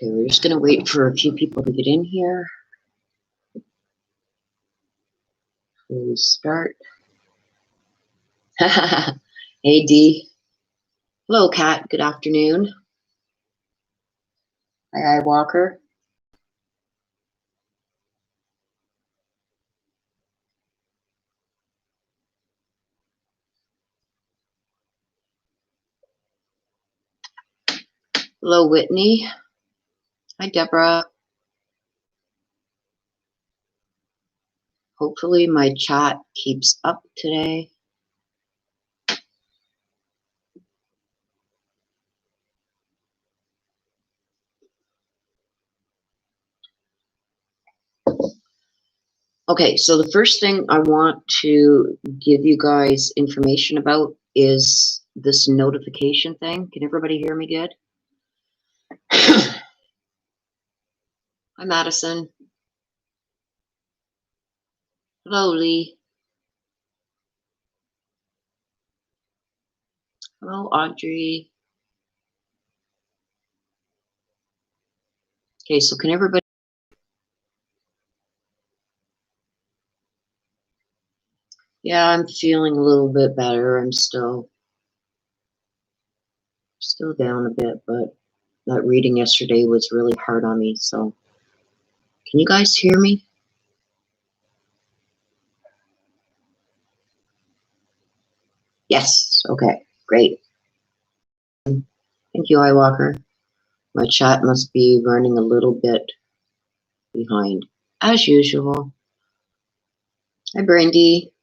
Okay, we're just going to wait for a few people to get in here. We start. Hey, Dee. Hello, Kat. Good afternoon. Hi, Walker. Hello, Whitney. Hi, Deborah. Hopefully my chat keeps up today. Okay, so the first thing I want to give you guys information about is this notification thing. Can everybody hear me good? Hi, Madison. Hello, Lee. Hello, Audrey. Okay, so can everybody? Yeah, I'm feeling a little bit better. I'm still down a bit, but that reading yesterday was really hard on me. So can you guys hear me? Yes. Okay, great. Thank you, Walker. My chat must be running a little bit behind, as usual. Hi, Brandy.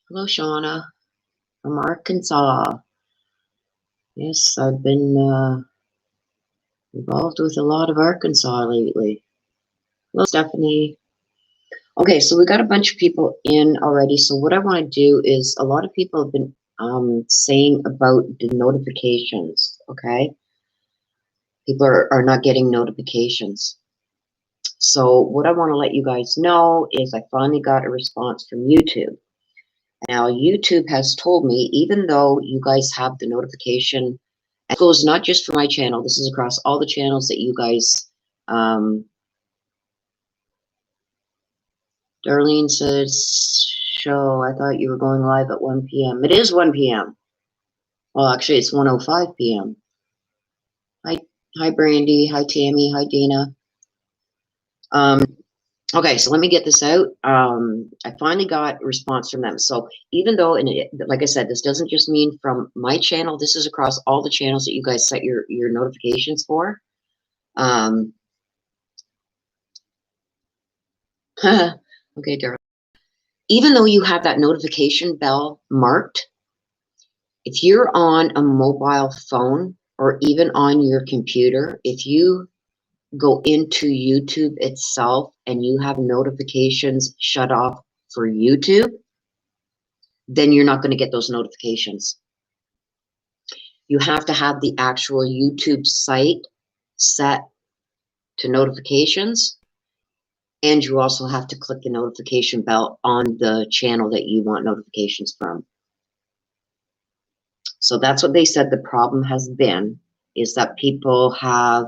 Hello, Shauna. From Arkansas. Yes, I've been involved with a lot of Arkansas lately. Hello, Stephanie. Okay, so we got a bunch of people in already. So what I want to do is, a lot of people have been saying about the notifications, okay? People are not getting notifications. So what I want to let you guys know is I finally got a response from YouTube. Now, YouTube has told me, even though you guys have the notification, and it goes not just for my channel, this is across all the channels that you guys, Darlene says, show, I thought you were going live at 1 p.m. It is 1 p.m. Well, actually, it's 1:05 p.m. Hi, Brandy. Hi, Tammy. Hi, Dana. Okay, so let me get this out. I finally got a response from them. So even though, and like I said, this doesn't just mean from my channel. This is across all the channels that you guys set your notifications for. Okay, Daryl. Even though you have that notification bell marked, if you're on a mobile phone or even on your computer, if you go into YouTube itself and you have notifications shut off for YouTube, then you're not going to get those notifications. You have to have the actual YouTube site set to notifications, and you also have to click the notification bell on the channel that you want notifications from. So that's what they said the problem has been, is that people have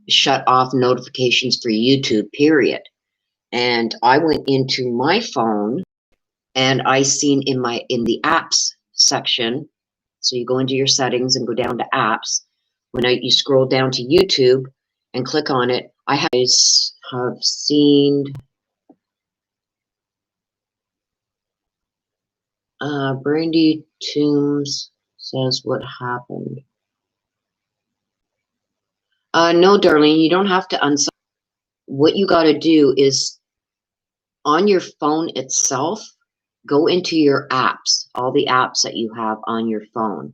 shut off notifications for YouTube, period. And I went into my phone and I seen in the apps section, so you go into your settings and go down to apps. When you scroll down to YouTube and click on it, I have seen Brandy Toombs says, what happened? No, darling, you don't have to unsubscribe. What you got to do is, on your phone itself, go into your apps, all the apps that you have on your phone,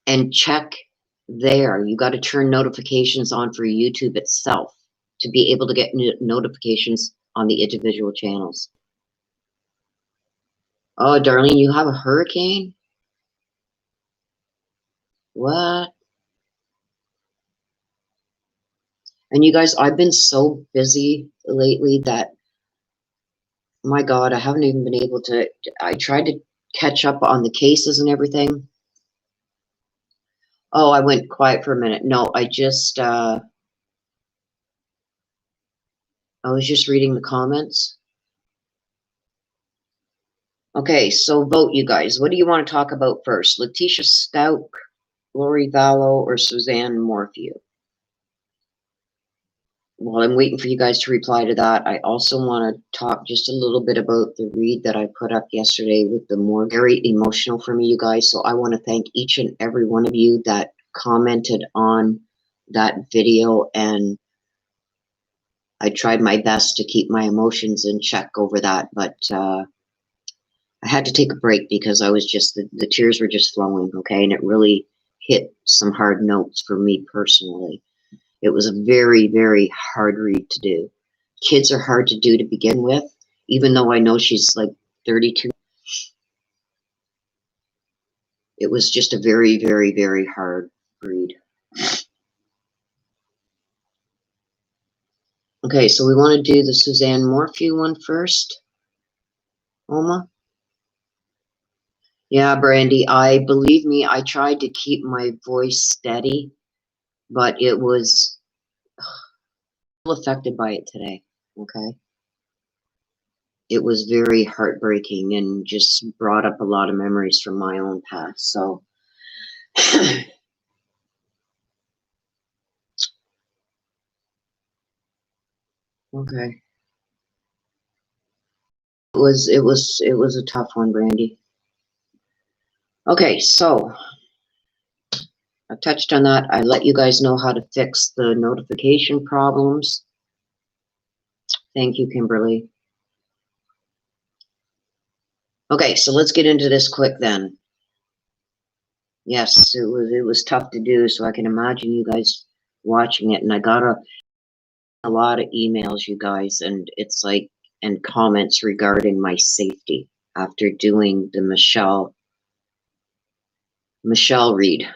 and check there. You got to turn notifications on for YouTube itself to be able to get notifications on the individual channels. Oh, Darlene, you have a hurricane? What? And you guys, I've been so busy lately that, my God, I haven't even been able to, I tried to catch up on the cases and everything. Oh, I went quiet for a minute. No, I was just reading the comments. Okay, so vote, you guys. What do you want to talk about first? Leticia Stauch, Lori Vallow, or Suzanne Morphew? Well, I'm waiting for you guys to reply to that. I also want to talk just a little bit about the read that I put up yesterday with the more very emotional for me, you guys. So I want to thank each and every one of you that commented on that video, and I tried my best to keep my emotions in check over that, but I had to take a break because I was just, the tears were just flowing, okay? And it really hit some hard notes for me personally. It was a very, very hard read to do. Kids are hard to do to begin with, even though I know she's like 32. It was just a very, very, very hard read. Okay, so we want to do the Suzanne Morphew one first. Oma? Yeah, Brandy, believe me, I tried to keep my voice steady, but it was affected by it today, okay? It was very heartbreaking and just brought up a lot of memories from my own past, so. Okay. It was a tough one, Brandy. Okay, so I touched on that. I let you guys know how to fix the notification problems. Thank you, Kimberly. Okay, so let's get into this quick then. Yes, it was tough to do, so I can imagine you guys watching it, and I got a lot of emails, you guys, and it's like, and comments regarding my safety after doing the Michelle read.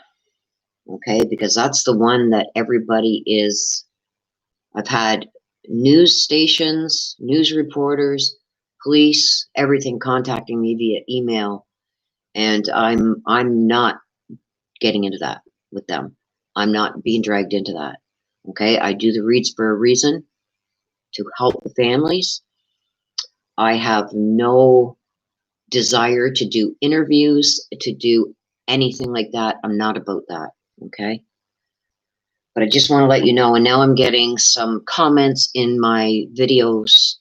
Okay, because that's the one that everybody is. I've had news stations, news reporters, police, everything contacting me via email, and I'm not getting into that with them. I'm not being dragged into that. Okay, I do the reads for a reason, to help the families. I have no desire to do interviews, to do anything like that. I'm not about that. Okay. But I just want to let you know, and now I'm getting some comments in my videos,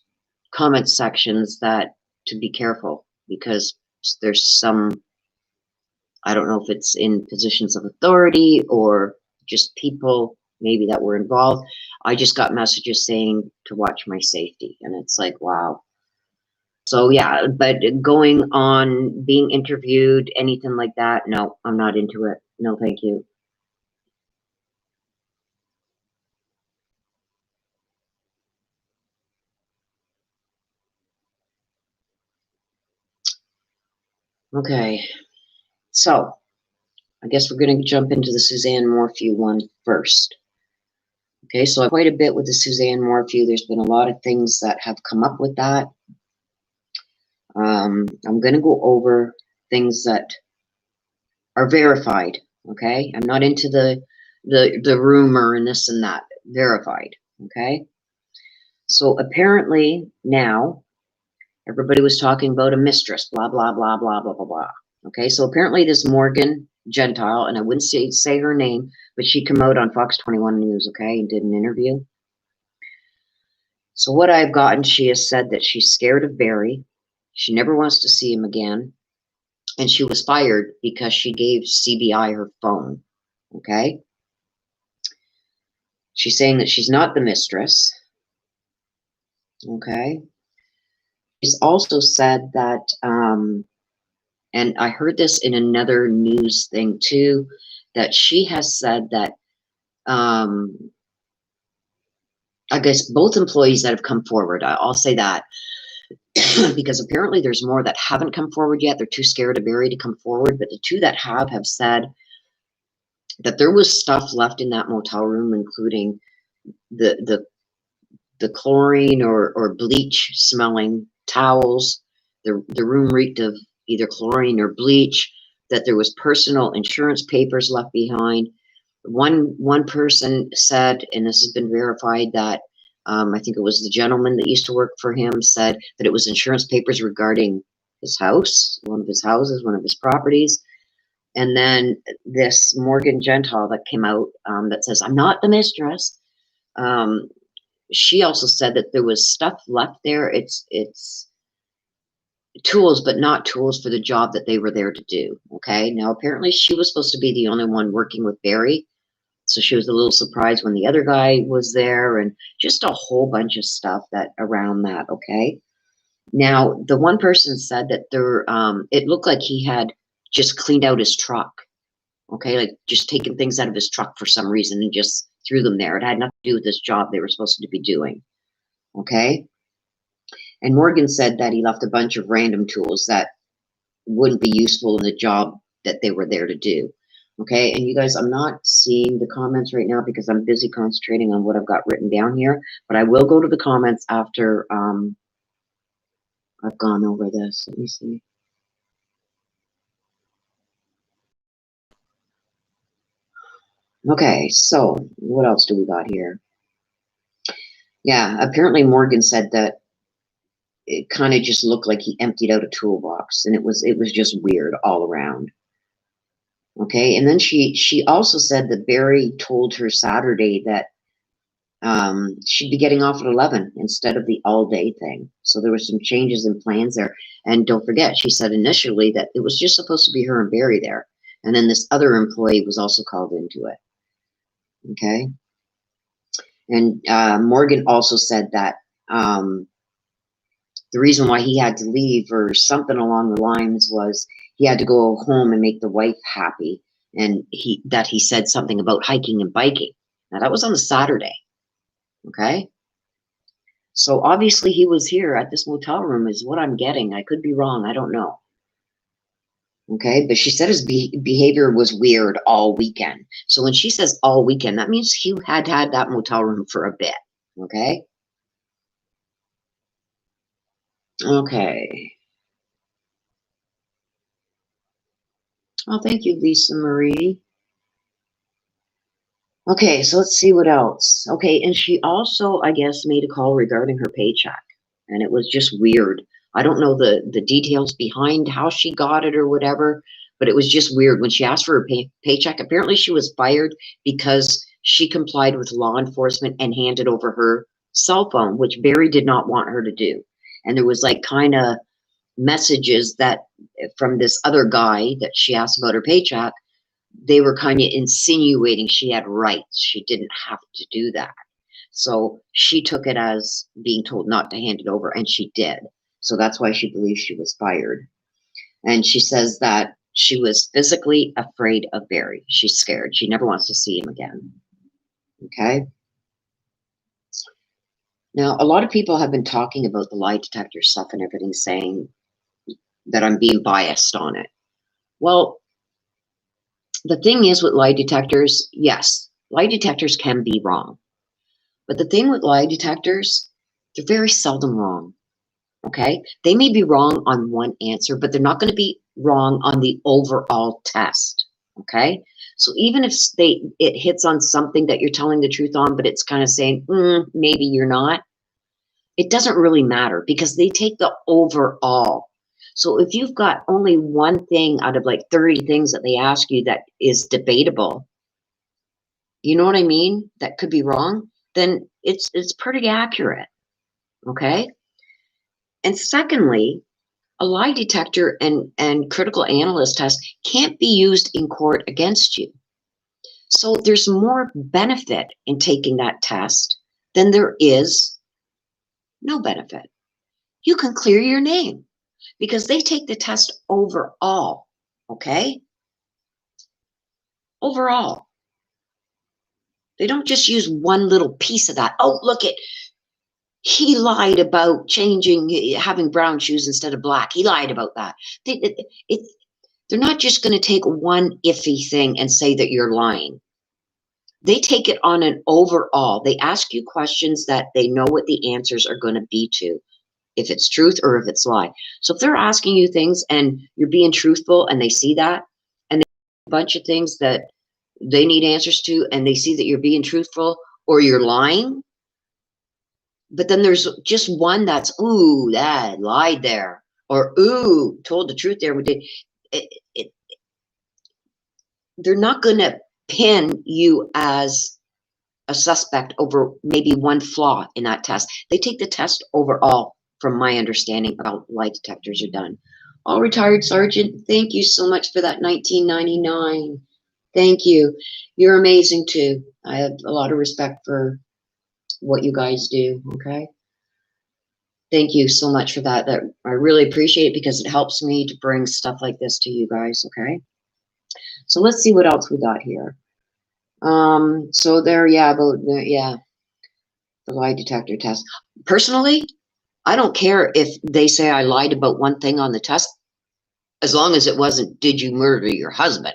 comment sections, that to be careful, because there's some, I don't know if it's in positions of authority or just people maybe that were involved. I just got messages saying to watch my safety, and it's like, wow. So yeah, but going on, being interviewed, anything like that, no, I'm not into it. No, thank you. Okay, so I guess we're going to jump into the Suzanne Morphew one first. Okay, so quite a bit with the Suzanne Morphew. There's been a lot of things that have come up with that. I'm going to go over things that are verified. Okay, I'm not into the rumor and this and that. Verified. Okay, so apparently now everybody was talking about a mistress. Blah blah blah blah blah blah blah. Okay, so apparently this Morgan Gentile, and I wouldn't say her name, but she came out on Fox 21 News, okay, and did an interview. So what I've gotten, she has said that she's scared of Barry. She never wants to see him again. And she was fired because she gave CBI her phone, okay? She's saying that she's not the mistress, okay? She's also said that, and I heard this in another news thing too, that she has said that, I guess both employees that have come forward, I'll say that, because apparently there's more that haven't come forward yet. They're too scared of Barry to come forward, but the two that have said that there was stuff left in that motel room, including the chlorine or bleach smelling towels. The room reeked of, either chlorine or bleach, that there was personal insurance papers left behind. One person said, and this has been verified, that I think it was the gentleman that used to work for him, said that it was insurance papers regarding his house, one of his houses, one of his properties. And then this Morgan Gentile that came out that says, I'm not the mistress. She also said that there was stuff left there. It's tools, but not tools for the job that they were there to do. Okay. Now, apparently she was supposed to be the only one working with Barry. So she was a little surprised when the other guy was there, and just a whole bunch of stuff that around that. Okay. Now, the one person said that there, it looked like he had just cleaned out his truck. Okay. Like just taking things out of his truck for some reason and just threw them there. It had nothing to do with this job they were supposed to be doing. Okay. And Morgan said that he left a bunch of random tools that wouldn't be useful in the job that they were there to do. Okay, and you guys, I'm not seeing the comments right now because I'm busy concentrating on what I've got written down here, but I will go to the comments after I've gone over this. Let me see. Okay, so what else do we got here? Yeah, apparently Morgan said that it kind of just looked like he emptied out a toolbox, and it was just weird all around. Okay, and then she also said that Barry told her Saturday that she'd be getting off at 11 instead of the all-day thing. So there were some changes in plans there. And don't forget, she said initially that it was just supposed to be her and Barry there. And then this other employee was also called into it. Okay. And Morgan also said that the reason why he had to leave or something along the lines was he had to go home and make the wife happy. And he said something about hiking and biking. Now that was on a Saturday. Okay. So obviously he was here at this motel room is what I'm getting. I could be wrong. I don't know. Okay. But she said his behavior was weird all weekend. So when she says all weekend, that means he had that motel room for a bit. Okay. Okay. Oh, thank you, Lisa Marie. Okay, so let's see what else. Okay, and she also, I guess, made a call regarding her paycheck, and it was just weird. I don't know the details behind how she got it or whatever, but it was just weird when she asked for her paycheck. Apparently, she was fired because she complied with law enforcement and handed over her cell phone, which Barry did not want her to do. And there was like kind of messages that from this other guy that she asked about her paycheck, they were kind of insinuating she had rights. She didn't have to do that. So she took it as being told not to hand it over, and she did. So that's why she believes she was fired. And she says that she was physically afraid of Barry. She's scared. She never wants to see him again. Okay. Now, a lot of people have been talking about the lie detector stuff and everything, saying that I'm being biased on it. Well, the thing is with lie detectors, yes, lie detectors can be wrong. But the thing with lie detectors, they're very seldom wrong. Okay? They may be wrong on one answer, but they're not going to be wrong on the overall test. Okay? So even if it hits on something that you're telling the truth on, but it's kind of saying, maybe you're not, it doesn't really matter because they take the overall. So if you've got only one thing out of like 30 things that they ask you that is debatable, you know what I mean? That could be wrong, then it's pretty accurate. Okay? And secondly, a lie detector and critical analyst test can't be used in court against you. So there's more benefit in taking that test than there is no benefit. You can clear your name because they take the test overall. Okay? Overall. They don't just use one little piece of that. Oh, look it. He lied about having brown shoes instead of black. He lied about that. They're not just going to take one iffy thing and say that you're lying. They take it on an overall. They ask you questions that they know what the answers are going to be to. if it's truth or if it's lie. So if they're asking you things and you're being truthful and they see that, and they have a bunch of things that they need answers to, and they see that you're being truthful or you're lying, but then there's just one that's, ooh, that lied there, or ooh, told the truth there. It, they're not going to pin you as a suspect over maybe one flaw in that test. They take the test overall, from my understanding of how lie detectors are done. All retired sergeant, thank you so much for that 1999. Thank you. You're amazing too. I have a lot of respect for what you guys do, okay? Thank you so much for that. I really appreciate it because it helps me to bring stuff like this to you guys, okay? So let's see what else we got here. So there, yeah, the lie detector test. Personally, I don't care if they say I lied about one thing on the test, as long as it wasn't, did you murder your husband?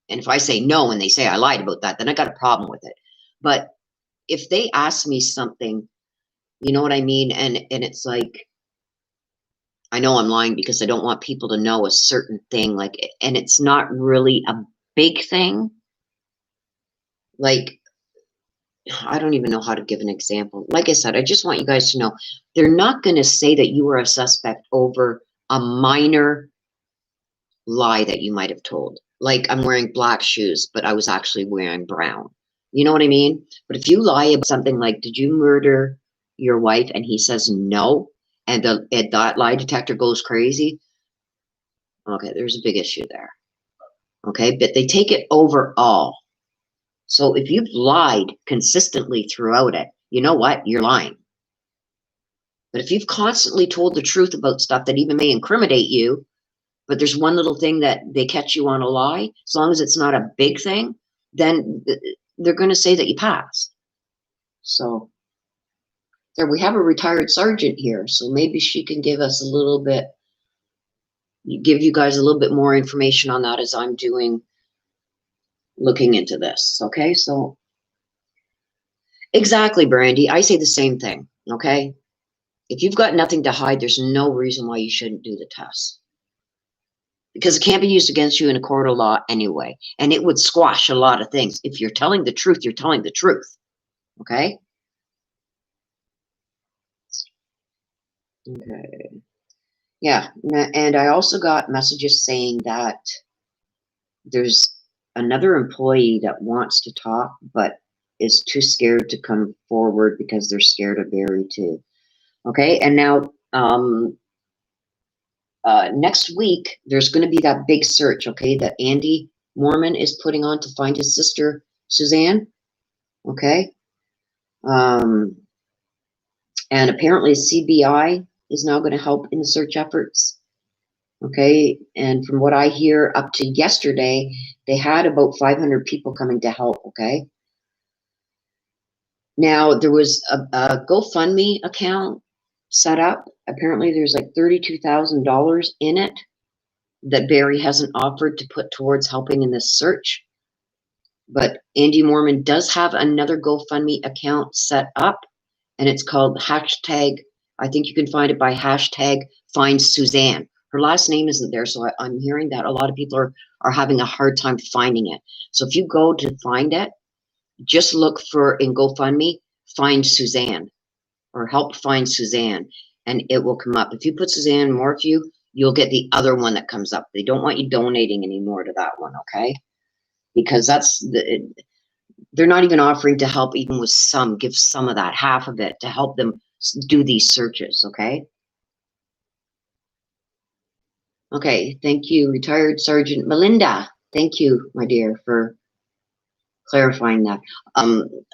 And if I say no and they say I lied about that, then I got a problem with it. But if they ask me something, you know what I mean? And it's like, I know I'm lying because I don't want people to know a certain thing, like, and it's not really a big thing. Like, I don't even know how to give an example. Like I said, I just want you guys to know they're not going to say that you were a suspect over a minor lie that you might have told. Like, I'm wearing black shoes, but I was actually wearing brown. You know what I mean? But if you lie about something like, did you murder your wife? And he says no, and that lie detector goes crazy. Okay, there's a big issue there. Okay, but they take it overall. So if you've lied consistently throughout it, you know what? You're lying. But if you've constantly told the truth about stuff that even may incriminate you, but there's one little thing that they catch you on a lie, as long as it's not a big thing, then they're going to say that you passed. So there, we have a retired sergeant here, so maybe she can give us a little bit, give you guys a little bit more information on that as I'm looking into this. Okay, so exactly, Brandy. I say the same thing. Okay, if you've got nothing to hide, there's no reason why you shouldn't do the test, because it can't be used against you in a court of law anyway, and it would squash a lot of things. If you're telling the truth, you're telling the truth. Okay. Okay. Yeah, and I also got messages saying that there's another employee that wants to talk, but is too scared to come forward because they're scared of Barry too. Okay, and now next week there's going to be that big search, okay, that Andy Mormon is putting on to find his sister Suzanne. Okay, and apparently CBI is now going to help in the search efforts. Okay, and from what I hear, up to yesterday, they had about 500 people coming to help. Okay, now there was a GoFundMe account set up. Apparently, there's like $32,000 in it that Barry hasn't offered to put towards helping in this search. But Andy Mormon does have another GoFundMe account set up, and it's called hashtag, I think you can find it by hashtag find Suzanne. Her last name isn't there, so I'm hearing that a lot of people are having a hard time finding it. So if you go to find it, just look for in GoFundMe, find Suzanne, or help find Suzanne, and it will come up. If you put Suzanne Morphew, you'll get the other one that comes up. They don't want you donating anymore to that one, okay? Because they're not even offering to help even with some, give some of that, half of it, to help them do these searches, okay? Okay, thank you, Retired Sergeant Melinda. Thank you, my dear, for clarifying that.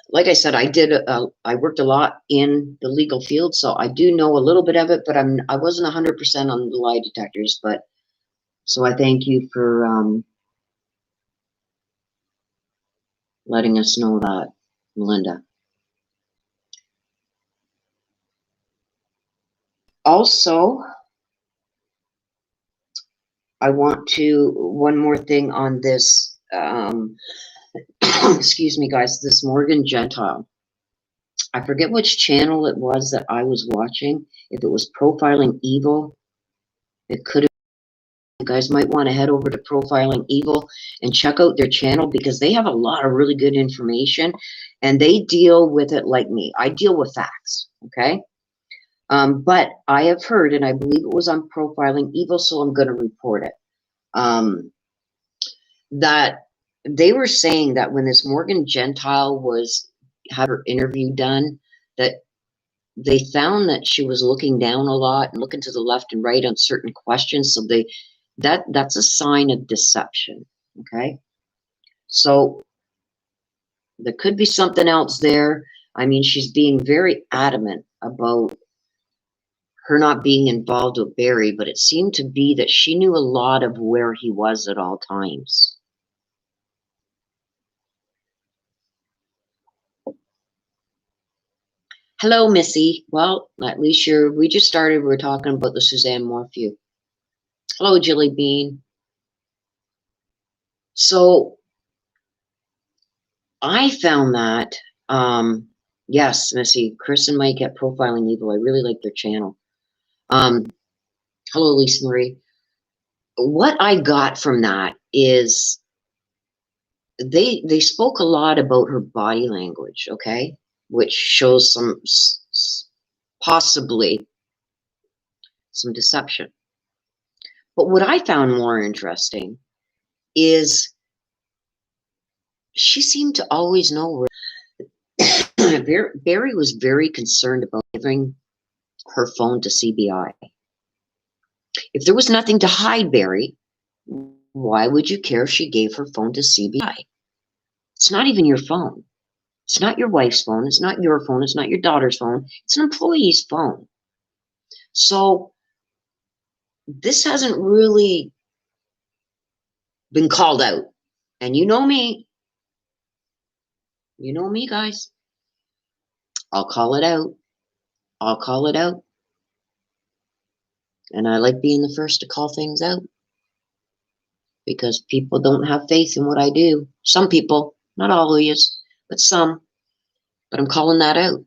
Like I said, I worked a lot in the legal field, so I do know a little bit of it, but I wasn't 100% on the lie detectors, but so I thank you for letting us know that, Melinda. Also, I want to, one more thing on this, excuse me, guys, this Morgan Gentile. I forget which channel it was that I was watching. If it was Profiling Evil, it could have. You guys might want to head over to Profiling Evil and check out their channel because they have a lot of really good information and they deal with it like me. I deal with facts, okay? But I have heard, and I believe it was on Profiling Evil, so I'm going to report it, that they were saying that when this Morgan Gentile had her interview done, that they found that she was looking down a lot and looking to the left and right on certain questions. So that's a sign of deception. Okay. So there could be something else there. I mean, she's being very adamant about her not being involved with Barry, but it seemed to be that she knew a lot of where he was at all times. Hello, Missy. Well, at least we just started. We're talking about the Suzanne Morphew. Hello, Jilly Bean. So I found that, yes, Missy, Chris and Mike at Profiling Evil. I really like their channel. Hello, Lisa Marie. What I got from that is they spoke a lot about her body language, okay, which shows some possibly some deception. But what I found more interesting is she seemed to always know where Barry was very concerned about giving her phone to CBI. If there was nothing to hide, Barry, why would you care if she gave her phone to CBI? It's not even your phone. It's not your wife's phone. It's not your phone. It's not your daughter's phone. It's an employee's phone. So this hasn't really been called out. And you know me. You know me, guys. I'll call it out. I'll call it out. And I like being the first to call things out. Because people don't have faith in what I do. Some people, not all of you, but some. But I'm calling that out.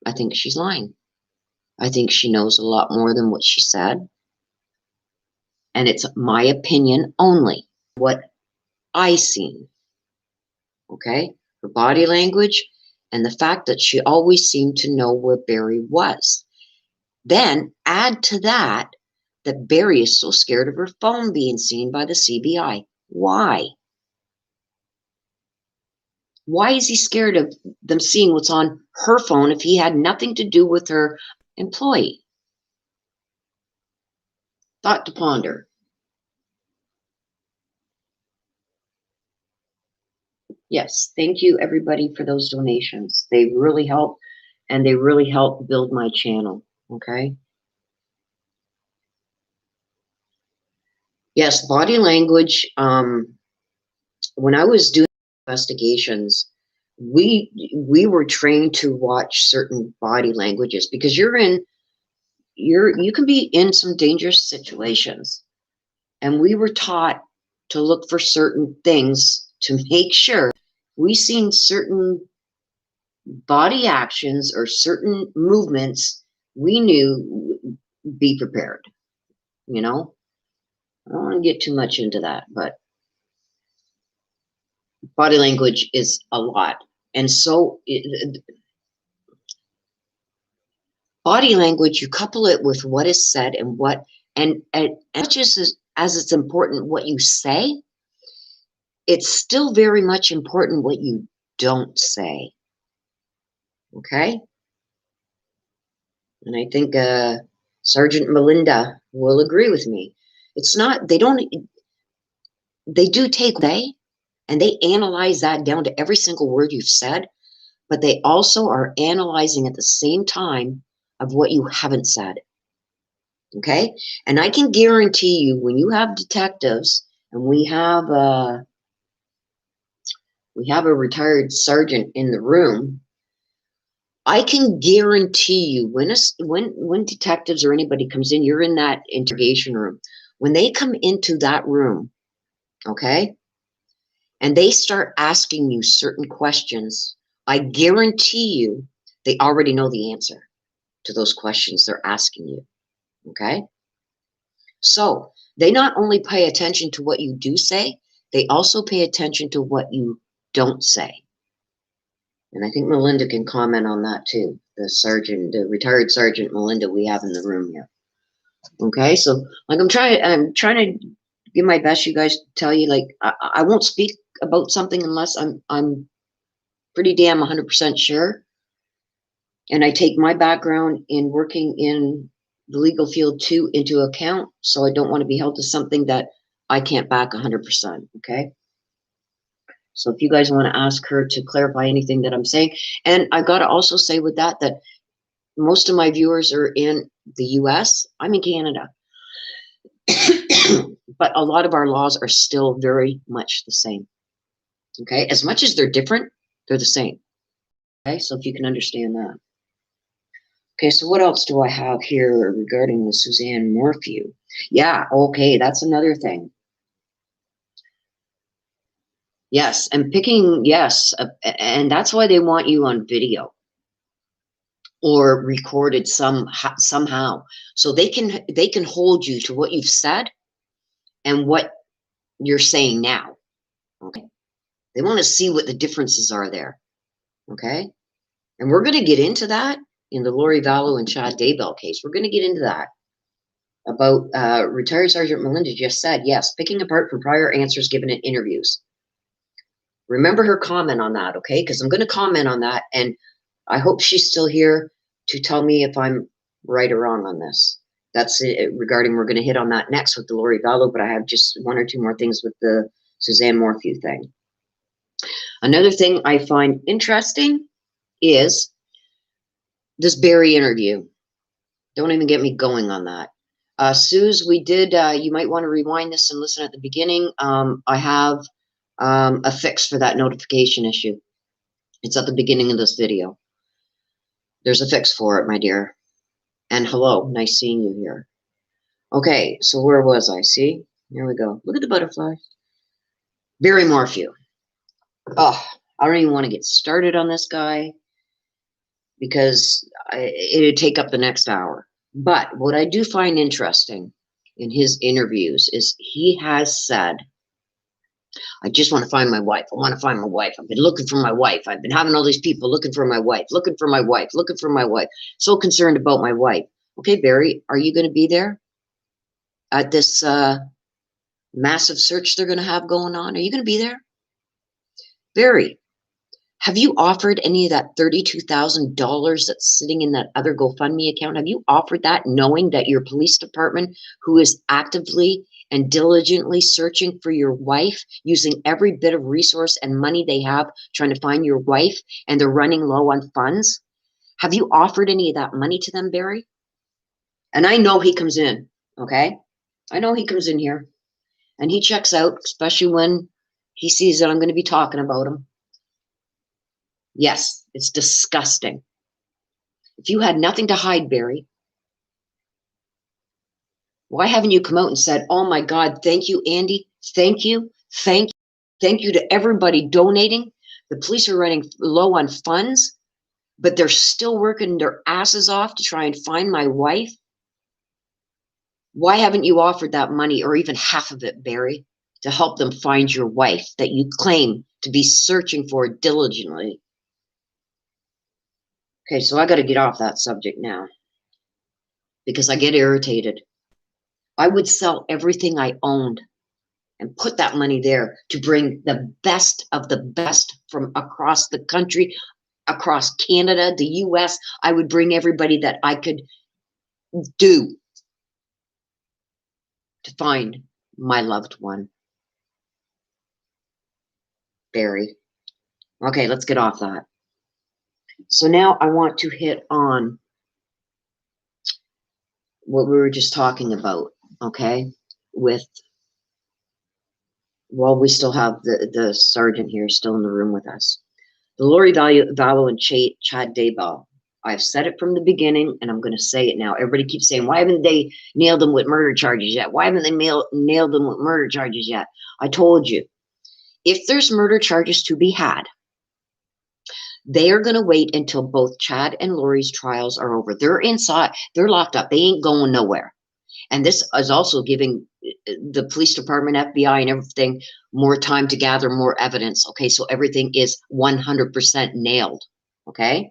I think she's lying. I think she knows a lot more than what she said. And it's my opinion only, what I seen. Okay? Her body language and the fact that she always seemed to know where Barry was. Then add to that Barry is so scared of her phone being seen by the CBI. Why? Why is he scared of them seeing what's on her phone if he had nothing to do with her employee? Thought to ponder. Yes, thank you everybody for those donations. They really help, and they really help build my channel, okay? Yes, body language. When I was doing investigations, we were trained to watch certain body languages because you can be in some dangerous situations, and we were taught to look for certain things to make sure we seen certain body actions or certain movements we knew. Be prepared. You know, I don't want to get too much into that, but body language is a lot. And so body language, you couple it with what is said and what, and just as it's important what you say, it's still very much important what you don't say. Okay? And I think Sergeant Melinda will agree with me. It's not, they do take they, and they analyze that down to every single word you've said, but they also are analyzing at the same time of what you haven't said. Okay? And I can guarantee you when you have detectives, and we have a retired sergeant in the room, I can guarantee you when detectives or anybody comes in, you're in that interrogation room. When they come into that room, okay, and they start asking you certain questions, I guarantee you they already know the answer to those questions they're asking you. Okay? So they not only pay attention to what you do say, they also pay attention to what you don't say. And I think Melinda can comment on that too. The retired Sergeant Melinda we have in the room here. Okay, so like I'm trying to give my best, you guys, to tell you, like, I won't speak about something unless I'm pretty damn 100% sure. And I take my background in working in the legal field too into account, so I don't want to be held to something that I can't back 100%. Okay. So if you guys want to ask her to clarify anything that I'm saying, and I've got to also say with that most of my viewers are in the US. I'm in Canada. But a lot of our laws are still very much the same. Okay, as much as they're different, they're the same. Okay, so if you can understand that. Okay, so what else do I have here regarding the Suzanne Morphew? Yeah, okay, that's another thing. Yes, and picking, yes, and that's why they want you on video or recorded somehow, so they can hold you to what you've said and what you're saying now. Okay, they want to see what the differences are there. Okay, and we're going to get into that in the Lori Vallow and Chad Daybell case. We're going to get into that. About retired Sergeant Melinda just said, yes, picking apart from prior answers given in interviews. Remember her comment on that, okay? Because I'm going to comment on that, and I hope she's still here to tell me if I'm right or wrong on this. That's it regarding, we're going to hit on that next with the Lori Vallow, but I have just one or two more things with the Suzanne Morphew thing. Another thing I find interesting is this Barry interview. Don't even get me going on that. Suze, we did, you might want to rewind this and listen at the beginning. I have a fix for that notification issue. It's at the beginning of this video. There's a fix for it, my dear. And hello, nice seeing you here. Okay, so where was I? See? Here we go. Look at the butterflies. Barry Morphew. Oh, I don't even want to get started on this guy because it'd take up the next hour. But what I do find interesting in his interviews is he has said, I just want to find my wife. I want to find my wife. I've been looking for my wife. I've been having all these people looking for my wife, looking for my wife, looking for my wife. So concerned about my wife. Okay, Barry, are you going to be there at this massive search they're going to have going on? Are you going to be there? Barry, have you offered any of that $32,000 that's sitting in that other GoFundMe account? Have you offered that knowing that your police department, who is actively and diligently searching for your wife, using every bit of resource and money they have trying to find your wife, and they're running low on funds? Have you offered any of that money to them, Barry? And I know he comes in, okay? I know he comes in here and he checks out, especially when he sees that I'm going to be talking about him. Yes, it's disgusting. If you had nothing to hide, Barry, why haven't you come out and said, oh my God, thank you, Andy. Thank you. Thank you to everybody donating. The police are running low on funds, but they're still working their asses off to try and find my wife. Why haven't you offered that money, or even half of it, Barry, to help them find your wife that you claim to be searching for diligently? Okay, so I got to get off that subject now because I get irritated. I would sell everything I owned and put that money there to bring the best of the best from across the country, across Canada, the US. I would bring everybody that I could do to find my loved one. Barry. Okay, let's get off that. So now I want to hit on what we were just talking about, okay? While we still have the sergeant here still in the room with us. The Lori Vallow and Chad Daybell. I've said it from the beginning, and I'm going to say it now. Everybody keeps saying, why haven't they nailed them with murder charges yet? Why haven't they nailed them with murder charges yet? I told you, if there's murder charges to be had, They are going to wait until both Chad and Lori's trials are over. They're inside. They're locked up. They ain't going nowhere. And this is also giving the police department, FBI, and everything more time to gather more evidence. Okay, so everything is 100% nailed. Okay,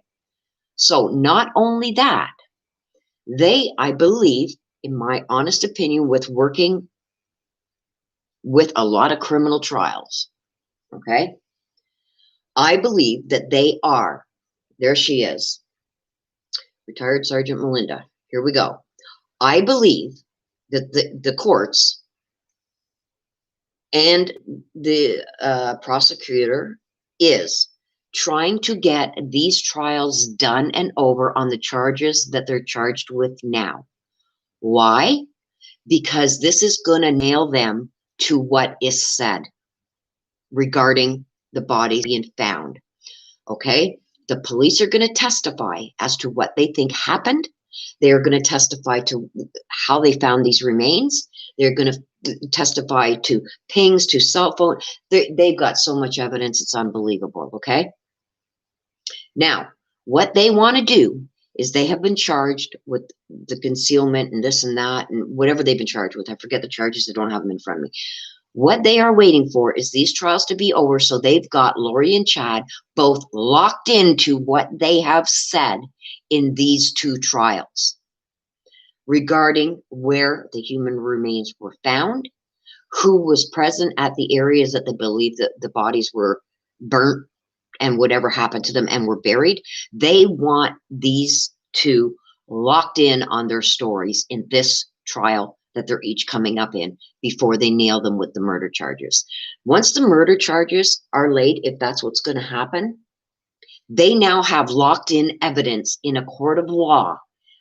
so not only that, I believe, in my honest opinion, with working with a lot of criminal trials, okay, I believe that they are, there she is, retired Sergeant Melinda. Here we go. I believe that the courts and the prosecutor is trying to get these trials done and over on the charges that they're charged with now. Why? Because this is going to nail them to what is said regarding the bodies being found. Okay? The police are going to testify as to what they think happened. They are going to testify to how they found these remains. They're going to testify to pings, to cell phone. They've got so much evidence, it's unbelievable. Okay? Now, what they want to do is they have been charged with the concealment and this and that and whatever they've been charged with. I forget the charges. I don't have them in front of me. What they are waiting for is these trials to be over so they've got Lori and Chad both locked into what they have said in these two trials regarding where the human remains were found, who was present at the areas that they believe that the bodies were burnt and whatever happened to them and were buried. They want these two locked in on their stories in this trial that they're each coming up in before they nail them with the murder charges. Once the murder charges are laid, if that's what's going to happen, they now have locked in evidence in a court of law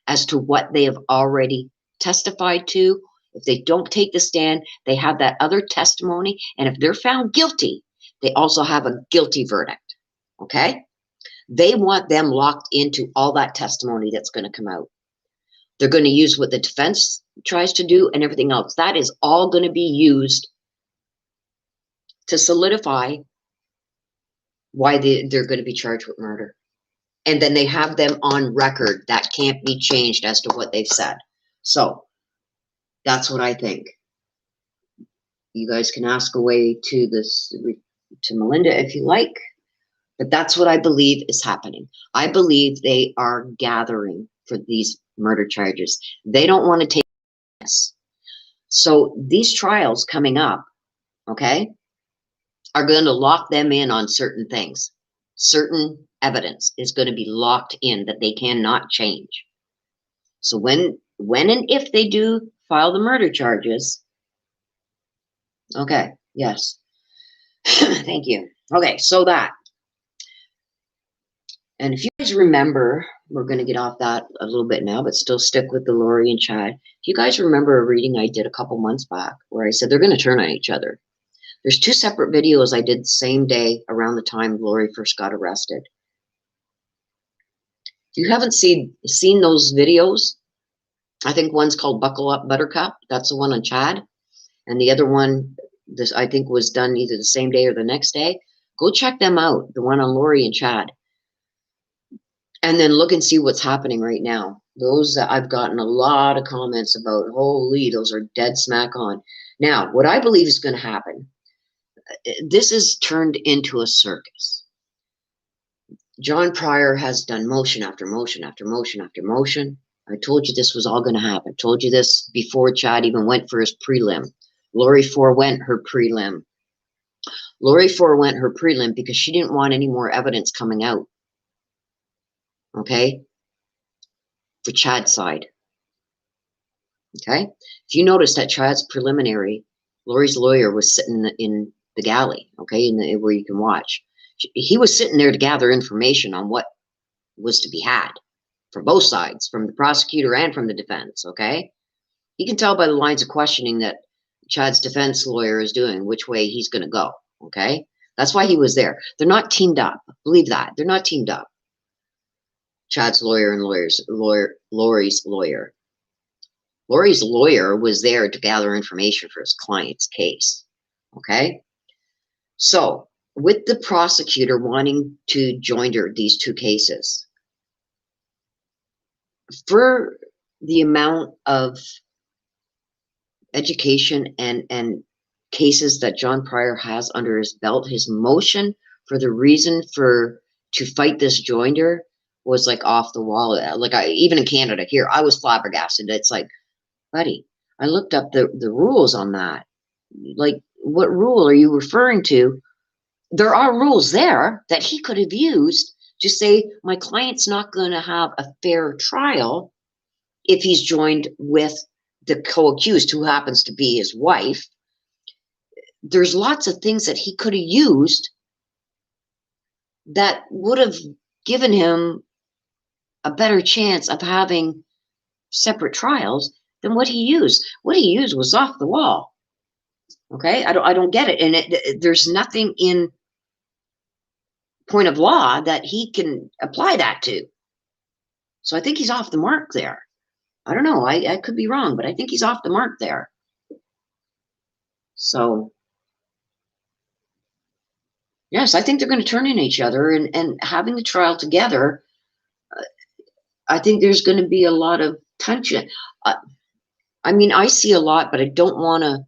as to what they have already testified to. If they don't take the stand, they have that other testimony. And if they're found guilty, they also have a guilty verdict. Okay? They want them locked into all that testimony that's going to come out. They're going to use what the defense tries to do and everything else. That is all going to be used to solidify why they're going to be charged with murder. And then they have them on record. That can't be changed as to what they've said. So that's what I think. You guys can ask away to Melinda if you like. But that's what I believe is happening. I believe they are gathering for these murder charges. They don't want to take this. So these trials coming up, okay, are going to lock them in on certain things. Certain evidence is going to be locked in that they cannot change. So when and if they do file the murder charges, okay, yes. Thank you. Okay, so that. And if you guys remember, we're going to get off that a little bit now, but still stick with the Lori and Chad. If you guys remember a reading I did a couple months back where I said they're going to turn on each other. There's two separate videos I did the same day around the time Lori first got arrested. If you haven't seen those videos, I think one's called Buckle Up Buttercup. That's the one on Chad. And the other one, this I think was done either the same day or the next day. Go check them out, the one on Lori and Chad. And then look and see what's happening right now. Those I've gotten a lot of comments about, holy, those are dead smack on. Now, what I believe is going to happen, this is turned into a circus. John Pryor has done motion after motion after motion after motion. I told you this was all going to happen. I told you this before Chad even went for his prelim. Lori forewent her prelim. Lori forewent her prelim because she didn't want any more evidence coming out. Okay? For Chad's side. Okay? If you notice that Chad's preliminary, Lori's lawyer was sitting in the galley, okay, where you can watch. He was sitting there to gather information on what was to be had from both sides, from the prosecutor and from the defense, okay? You can tell by the lines of questioning that Chad's defense lawyer is doing, which way he's going to go, okay? That's why he was there. They're not teamed up. Believe that. They're not teamed up. Chad's lawyer and Lori's lawyer. Lori's lawyer was there to gather information for his client's case, okay? So with the prosecutor wanting to joinder these two cases, for the amount of education and cases that John Pryor has under his belt, his motion for the reason to fight this joinder was like off the wall. Like even in Canada here, I was flabbergasted. It's like, buddy, I looked up the rules on that. Like, what rule are you referring to? There are rules there that he could have used to say, my client's not going to have a fair trial if he's joined with the co-accused, who happens to be his wife. There's lots of things that he could have used that would have given him a better chance of having separate trials than what he used. What he used was off the wall. Okay, I don't get it, and there's nothing in point of law that he can apply that to. So I think he's off the mark there. I don't know. I could be wrong, but I think he's off the mark there. So yes, I think they're going to turn in each other, and having the trial together, I think there's going to be a lot of tension. I mean, I see a lot, but I don't want to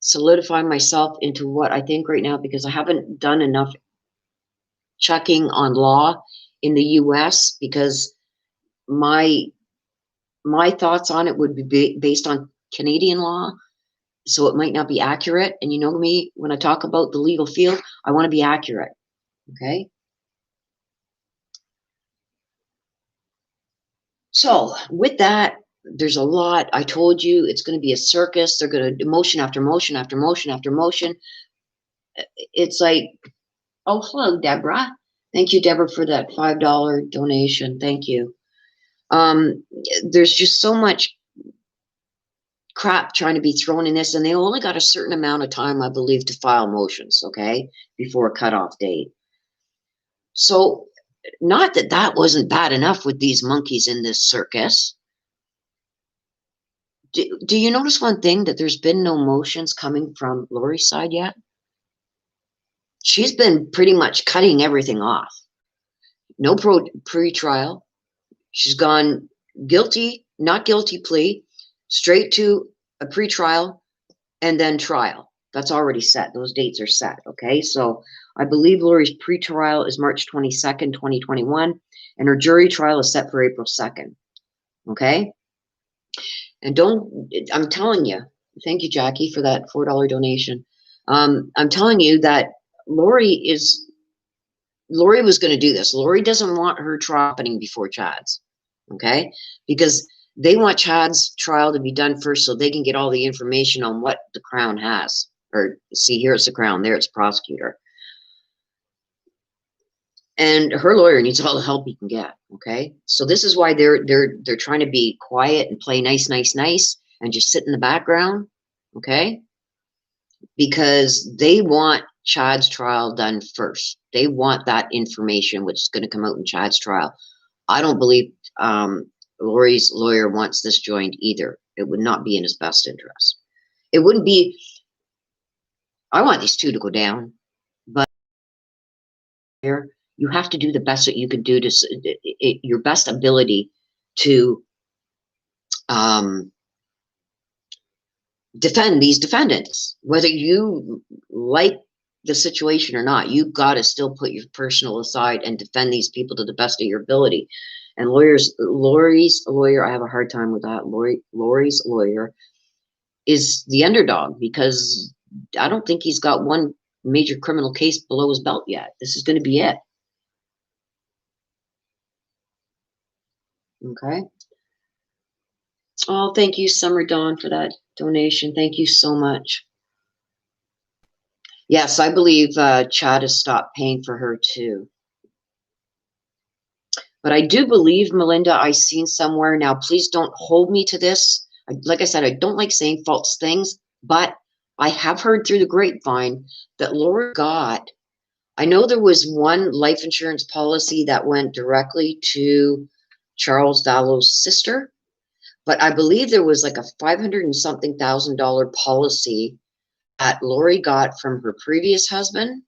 solidify myself into what I think right now, because I haven't done enough checking on law in the US, because my thoughts on it would be based on Canadian law, so it might not be accurate. And you know me, when I talk about the legal field, I want to be accurate. Okay. So with that, there's a lot. I told you it's going to be a circus. They're going to motion after motion after motion after motion. It's like, oh, hello, Deborah. Thank you, Deborah, for that $5 donation. Thank you. There's just so much crap trying to be thrown in this, and they only got a certain amount of time, I believe, to file motions, okay, before a cutoff date. So not that that wasn't bad enough with these monkeys in this circus. Do you notice one thing, that there's been no motions coming from Lori's side yet? She's been pretty much cutting everything off. No pre-trial. She's gone guilty, not guilty plea, straight to a pre-trial, and then trial. That's already set. Those dates are set. Okay, so I believe Lori's pre-trial is March 22nd, 2021, and her jury trial is set for April 2nd. Okay, and I'm telling you, thank you, Jackie, for that $4 donation. I'm telling you that Lori was going to do this. Lori doesn't want her trial happening before Chad's, okay? Because they want Chad's trial to be done first, so they can get all the information on what the Crown has. Or see, here it's the Crown, there it's prosecutor. And her lawyer needs all the help he can get, okay? So this is why they're trying to be quiet and play nice, and just sit in the background, okay? Because they want Chad's trial done first. They want that information, which is going to come out in Chad's trial. I don't believe Lori's lawyer wants this joined either. It would not be in his best interest. It wouldn't be. I want these two to go down, but here you have to do the best that you can do, to your best ability to defend these defendants. Whether you like the situation or not, you've got to still put your personal aside and defend these people to the best of your ability. And Lori's lawyer, I have a hard time with that. Lori's lawyer is the underdog, because I don't think he's got one major criminal case below his belt yet. This is going to be it. Okay. Oh, thank you, Summer Dawn, for that donation. Thank you so much. Yes, I believe Chad has stopped paying for her too. But I do believe, Melinda, I seen somewhere, now please don't hold me to this. Like I said, I don't like saying false things, but I have heard through the grapevine that Laura got, I know there was one life insurance policy that went directly to Charles Vallow's sister, but I believe there was like a $500 and something thousand policy that Lori got from her previous husband,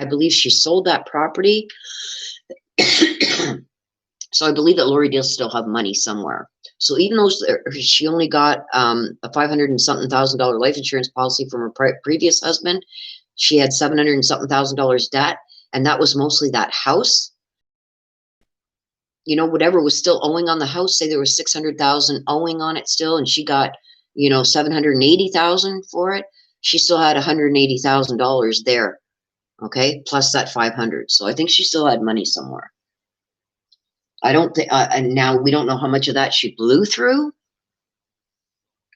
I believe she sold that property. So I believe that Lori does still have money somewhere. So even though she only got a $500 and something thousand life insurance policy from her previous husband, she had $700 and something thousand debt, and that was mostly that house. You know, whatever was still owing on the house, say there was 600,000 owing on it still, and she got, you know, 780,000 for it. She still had $180,000 there, okay, plus that 500. So I think she still had money somewhere. I don't think, and now we don't know how much of that she blew through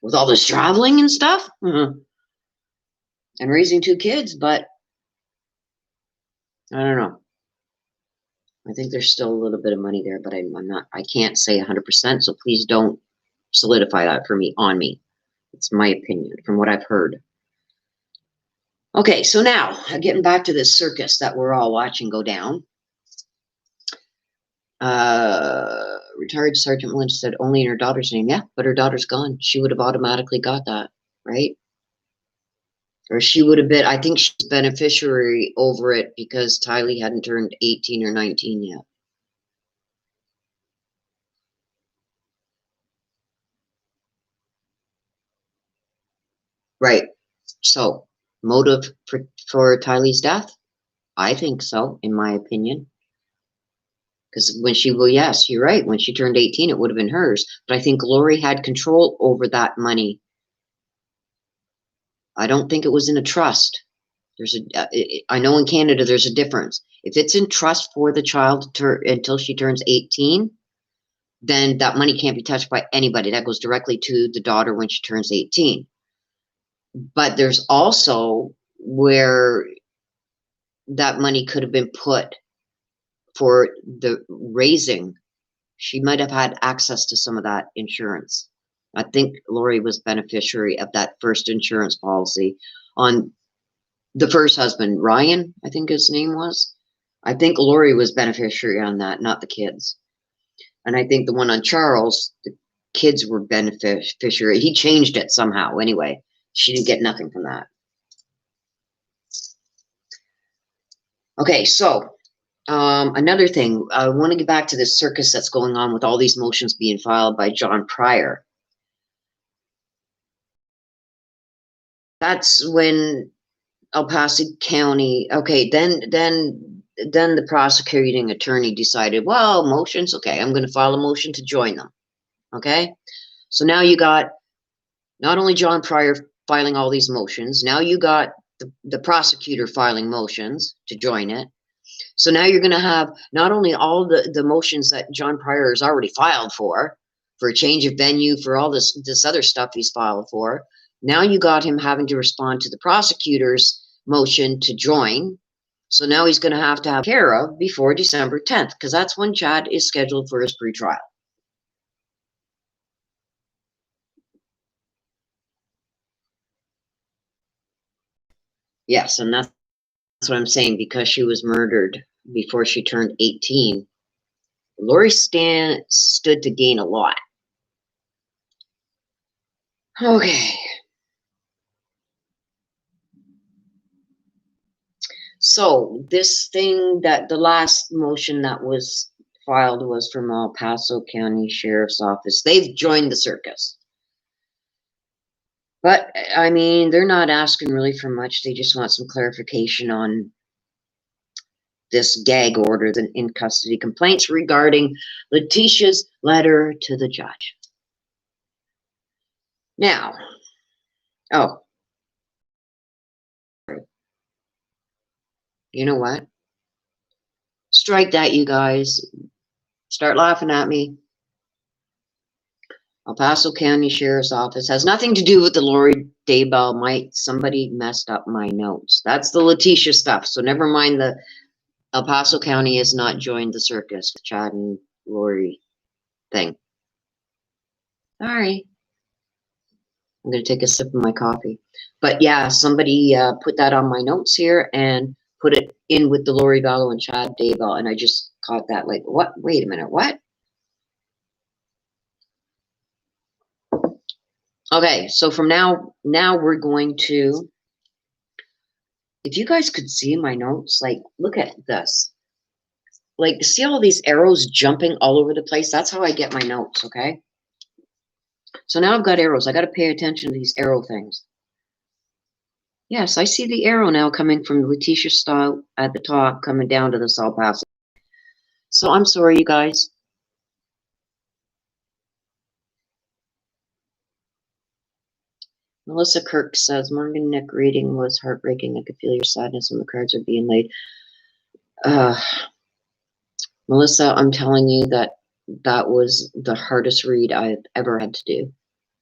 with all this traveling and stuff, and raising 2 kids, but I don't know. I think there's still a little bit of money there, but I can't say 100%, so please don't solidify that for me, on me. It's my opinion from what I've heard. Okay, so now, getting back to this circus that we're all watching go down. Retired Sergeant Lynch said only in her daughter's name. Yeah, but her daughter's gone. She would have automatically got that, right? Or she would have been, I think she's beneficiary over it because Tylee hadn't turned 18 or 19 yet. Right. So, motive for Tylee's death? I think so, in my opinion. Because when she, well, yes, you're right. When she turned 18, it would have been hers. But I think Lori had control over that money. I don't think it was in a trust. There's I know in Canada there's a difference. If it's in trust for the child until she turns 18, then that money can't be touched by anybody. That goes directly to the daughter when she turns 18. But there's also where that money could have been put for the raising. She might have had access to some of that insurance. I think Lori was beneficiary of that first insurance policy on the first husband, Ryan, I think his name was. I think Lori was beneficiary on that, not the kids. And I think the one on Charles, the kids were beneficiary. He changed it somehow anyway. She didn't get nothing from that. Okay, so another thing, I want to get back to this circus that's going on with all these motions being filed by John Pryor. That's when El Paso County, okay, then the prosecuting attorney decided, well, motions, okay, I'm going to file a motion to join them. Okay, so now you got not only John Pryor filing all these motions, now you got the prosecutor filing motions to join it. So now you're going to have not only all the motions that John Pryor has already filed for a change of venue, for all this other stuff he's filed for. Now you got him having to respond to the prosecutor's motion to join. So now he's going to have care of before December 10th, because that's when Chad is scheduled for his pretrial. Yes, and that's what I'm saying, because she was murdered before she turned 18. Lori stood to gain a lot. Okay. So this thing, that the last motion that was filed was from El Paso County Sheriff's Office. They've joined the circus. But, I mean, they're not asking really for much. They just want some clarification on this gag order, the in custody complaints regarding Leticia's letter to the judge. Now, oh, you know what? Strike that, you guys. Start laughing at me. El Paso County Sheriff's Office has nothing to do with the Lori Daybell. Somebody messed up my notes. That's the Leticia stuff. So never mind, the El Paso County has not joined the circus with Chad and Lori thing. Sorry. I'm going to take a sip of my coffee. But yeah, somebody put that on my notes here and put it in with the Lori Vallow and Chad Daybell. And I just caught that, like, what? Wait a minute, what? Okay, so from now we're going to If you guys could see my notes, like, look at this. Like, see all these arrows jumping all over the place? That's how I get my notes, okay? So now I've got arrows. I got to pay attention to these arrow things. Yes, I see the arrow now coming from Leticia Stauch at the top, coming down to this El Paso. So I'm sorry, you guys. Melissa Kirk says, Morgan Nick reading was heartbreaking. I could feel your sadness when the cards are being laid. Melissa, I'm telling you that was the hardest read I've ever had to do.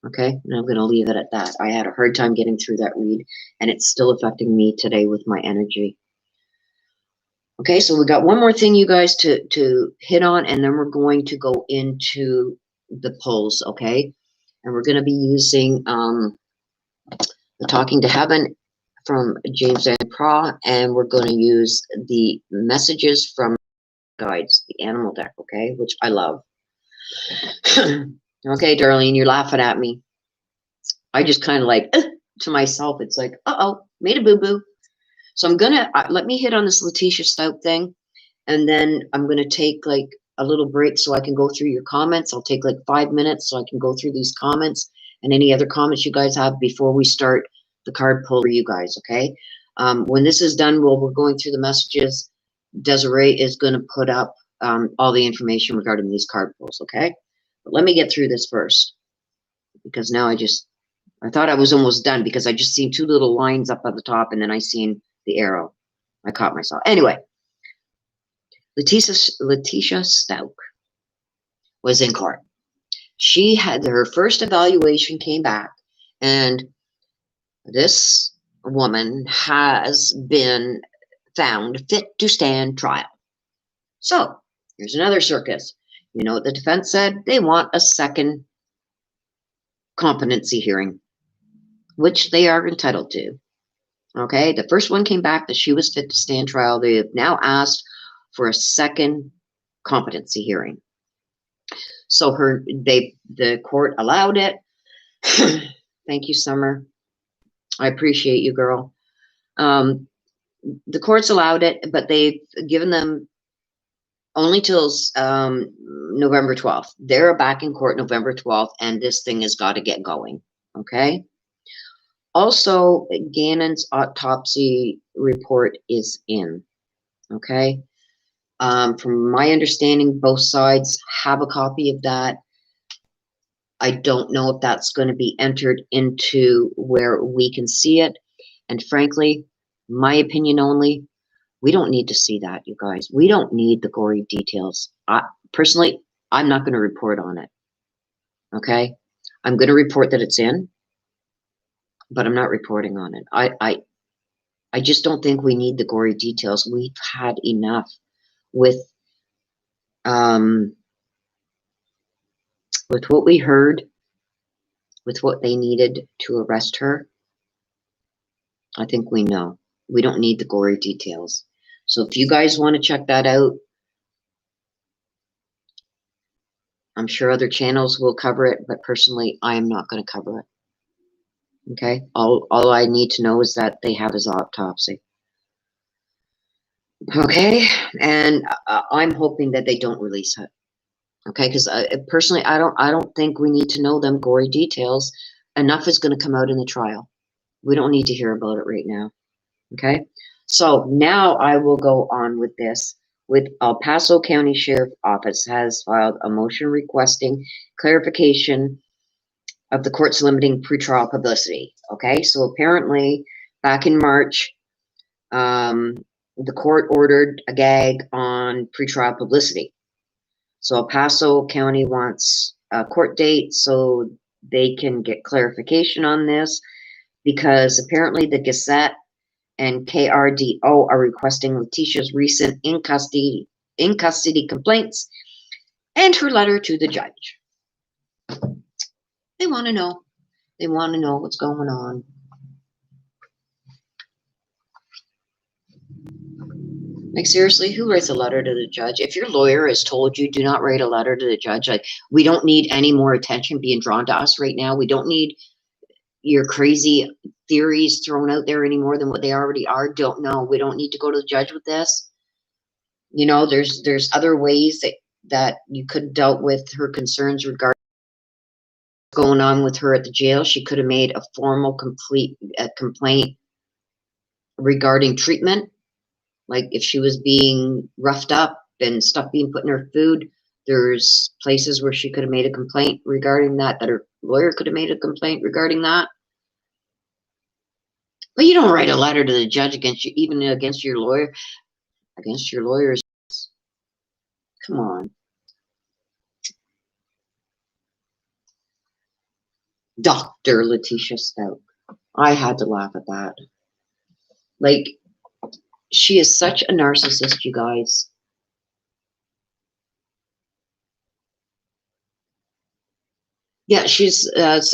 Okay, and I'm going to leave it at that. I had a hard time getting through that read, and it's still affecting me today with my energy. Okay, so we got one more thing, you guys, to hit on, and then we're going to go into the polls, okay? And we're going to be using the Talking to Heaven from James and Pra, and we're going to use the messages from guides, the animal deck, okay, which I love. Okay, Darlene, you're laughing at me. I just kind of like to myself, it's like, uh-oh, made a boo-boo. So I'm gonna let me hit on this Leticia Stauch thing, and then I'm gonna take like a little break so I can go through your comments. I'll take like 5 minutes so I can go through these comments and any other comments you guys have before we start the card pull for you guys, okay? When this is done, while we're going through the messages, Desiree is going to put up all the information regarding these card pulls, okay? But let me get through this first, because now I thought I was almost done because I just seen two little lines up at the top and then I seen the arrow. I caught myself. Anyway, Leticia Stauch was in court. She had her first evaluation came back, and this woman has been found fit to stand trial. So here's another circus. You know what the defense said? They want a second competency hearing, which they are entitled to. Okay, the first one came back that she was fit to stand trial. They have now asked for a second competency hearing. So the court allowed it. Thank you, Summer. I appreciate you, girl. The court's allowed it, but they've given them only till November 12th. They're back in court November 12th, and this thing has got to get going. Okay. Also, Gannon's autopsy report is in. Okay. From my understanding, both sides have a copy of that. I don't know if that's going to be entered into where we can see it. And frankly, my opinion only, we don't need to see that, you guys. We don't need the gory details. Personally, I'm not going to report on it. Okay? I'm going to report that it's in, but I'm not reporting on it. I just don't think we need the gory details. We've had enough with what we heard, with what they needed to arrest her. I think we know. We don't need the gory details. So if you guys want to check that out, I'm sure other channels will cover it, but personally, I am not going to cover it. Okay? All I need to know is that they have his autopsy. Okay? And I'm hoping that they don't release it. Okay? Because personally, I don't think we need to know them gory details. Enough is going to come out in the trial. We don't need to hear about it right now. Okay? So now I will go on with this. With El Paso County Sheriff Office has filed a motion requesting clarification of the court's limiting pretrial publicity. Okay, so apparently back in March, the court ordered a gag on pretrial publicity. So El Paso County wants a court date so they can get clarification on this, because apparently the Gazette and KRDO are requesting Leticia's recent in custody complaints and her letter to the judge. They want to know. They want to know what's going on. Like, seriously, who writes a letter to the judge? If your lawyer has told you, do not write a letter to the judge. Like, we don't need any more attention being drawn to us right now. We don't need your crazy theories thrown out there any more than what they already are. Don't know. We don't need to go to the judge with this. You know, there's other ways that you could have dealt with her concerns regarding what's going on with her at the jail. She could have made a formal complaint regarding treatment. Like if she was being roughed up and stuff being put in her food, there's places where she could have made a complaint regarding that her lawyer could have made a complaint regarding that. But you don't write a letter to the judge against you, even against your lawyer, against your lawyers. Come on. Dr. Leticia Stauch. I had to laugh at that. Like, she is such a narcissist, you guys. Yeah, she's,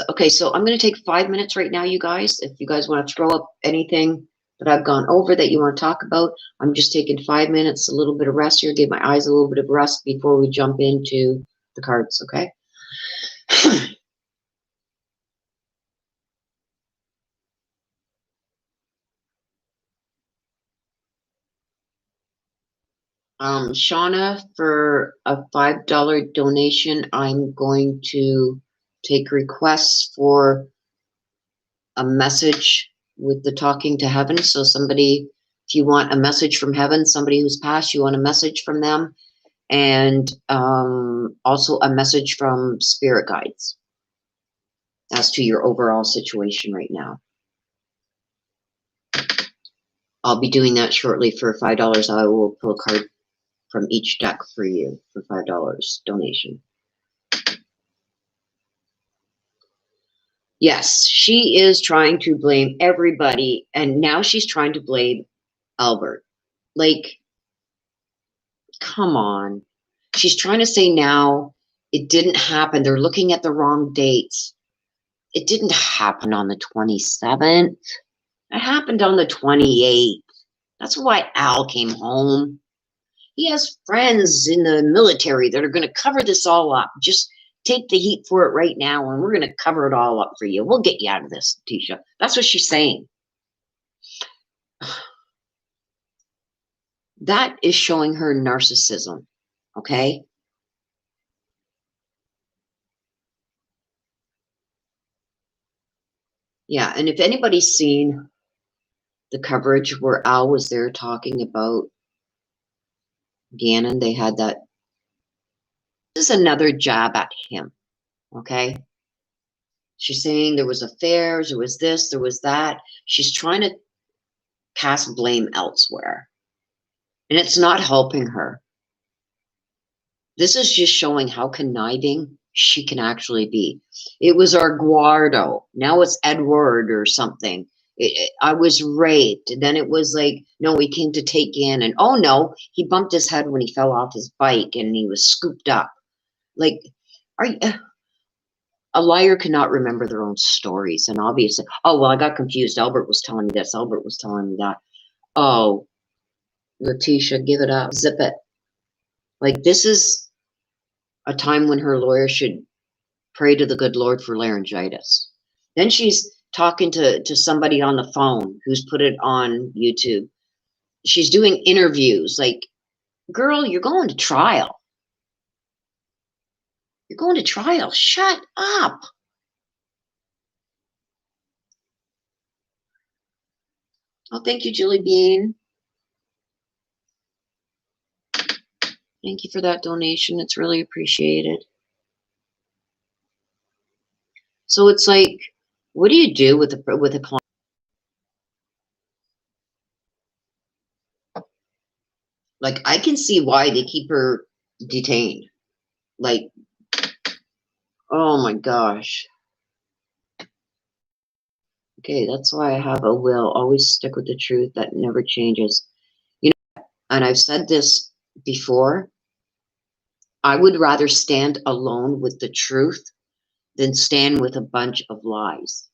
okay, so I'm going to take 5 minutes right now, you guys. If you guys want to throw up anything that I've gone over that you want to talk about, I'm just taking 5 minutes, a little bit of rest here, give my eyes a little bit of rest before we jump into the cards, okay? Shauna, for a $5 donation, I'm going to take requests for a message with the talking to heaven. So somebody, if you want a message from heaven, somebody who's passed, you want a message from them, and also a message from spirit guides as to your overall situation right now. I'll be doing that shortly for $5. I will pull a card from each deck for you for $5 donation. Yes, she is trying to blame everybody, and now she's trying to blame Albert. Like, come on. She's trying to say now it didn't happen. They're looking at the wrong dates. It didn't happen on the 27th. It happened on the 28th. That's why Al came home. He has friends in the military that are going to cover this all up. Just take the heat for it right now, and we're going to cover it all up for you. We'll get you out of this, Leticia. That's what she's saying. That is showing her narcissism, okay? Yeah, and if anybody's seen the coverage where Al was there talking about Gannon, they had that. This is another jab at him, okay? She's saying there was affairs, there was this, there was that. She's trying to cast blame elsewhere, and it's not helping her. This is just showing how conniving she can actually be. It was Arguardo. Now it's Edward or something. I was raped. And then it was like, no, he came to take in. And oh no, he bumped his head when he fell off his bike and he was scooped up. Like, are you, a liar cannot remember their own stories. And obviously, oh, well, I got confused. Albert was telling me this. Albert was telling me that. Oh, Leticia, give it up. Zip it. Like, this is a time when her lawyer should pray to the good Lord for laryngitis. Then she's talking to somebody on the phone who's put it on YouTube. She's doing interviews. Like, girl, you're going to trial. You're going to trial. Shut up. Oh, thank you, Julie Bean. Thank you for that donation. It's really appreciated. So it's like, what do you do with a client? Like, I can see why they keep her detained. Like, oh my gosh. Okay, that's why I have a will. Always stick with the truth. That never changes. You know, and I've said this before. I would rather stand alone with the truth than stand with a bunch of lies.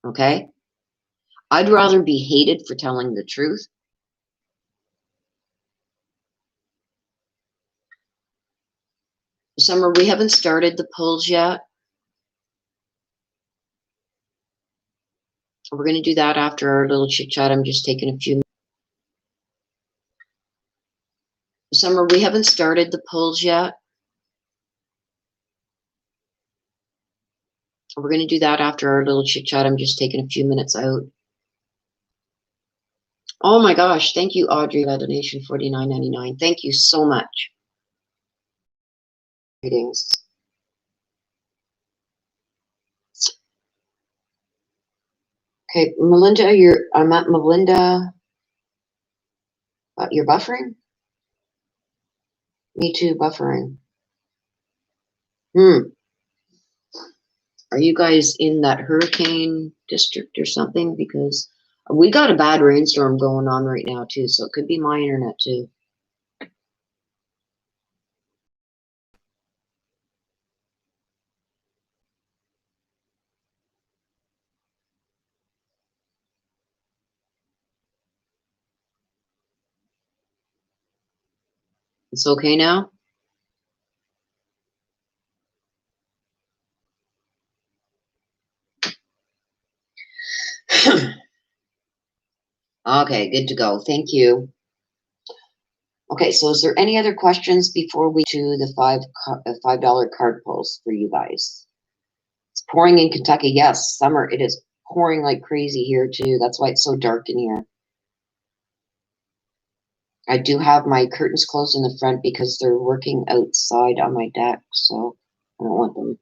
Okay? I'd rather be hated for telling the truth. Summer, we haven't started the pulls yet. We're going to do that after our little chit chat. I'm just taking a few. Summer, we haven't started the pulls yet. We're going to do that after our little chit chat. I'm just taking a few minutes out. Oh my gosh. Thank you, Audrey, for that donation, $49.99. Thank you so much. Greetings. Okay, Melinda, I'm at Melinda. You're buffering? Me too, buffering. Are you guys in that hurricane district or something? Because we got a bad rainstorm going on right now too, so it could be my internet too. It's okay now? Okay, good to go. Thank you. Okay, so is there any other questions before we to the $5 card pulls for you guys? It's pouring in Kentucky. Yes, summer. It is pouring like crazy here too. That's why it's so dark in here. I do have my curtains closed in the front because they're working outside on my deck, so I don't want them.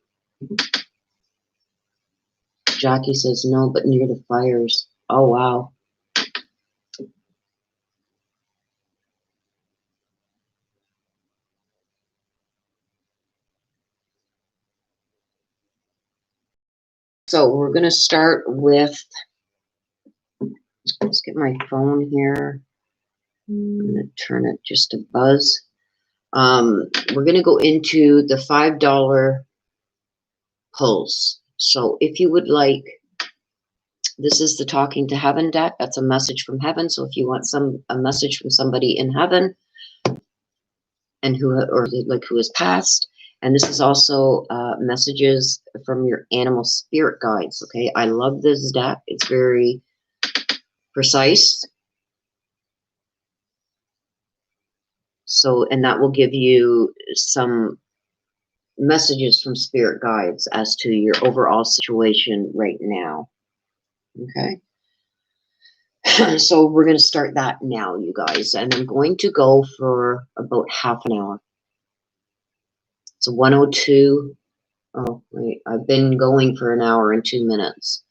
Jackie says no, but near the fires. Oh, wow. So we're going to start with, let's get my phone here. I'm going to turn it just to buzz. We're going to go into the $5 pulls. So if you would like, this is the Talking to Heaven deck. That's a message from heaven. So if you want a message from somebody in heaven and who has passed, and this is also messages from your animal spirit guides. Okay, I love this deck. It's very precise. So, and that will give you some messages from spirit guides as to your overall situation right now. Okay. So we're going to start that now, you guys, and I'm going to go for about half an hour. It's 1:02. Oh, wait, I've been going for an hour and 2 minutes.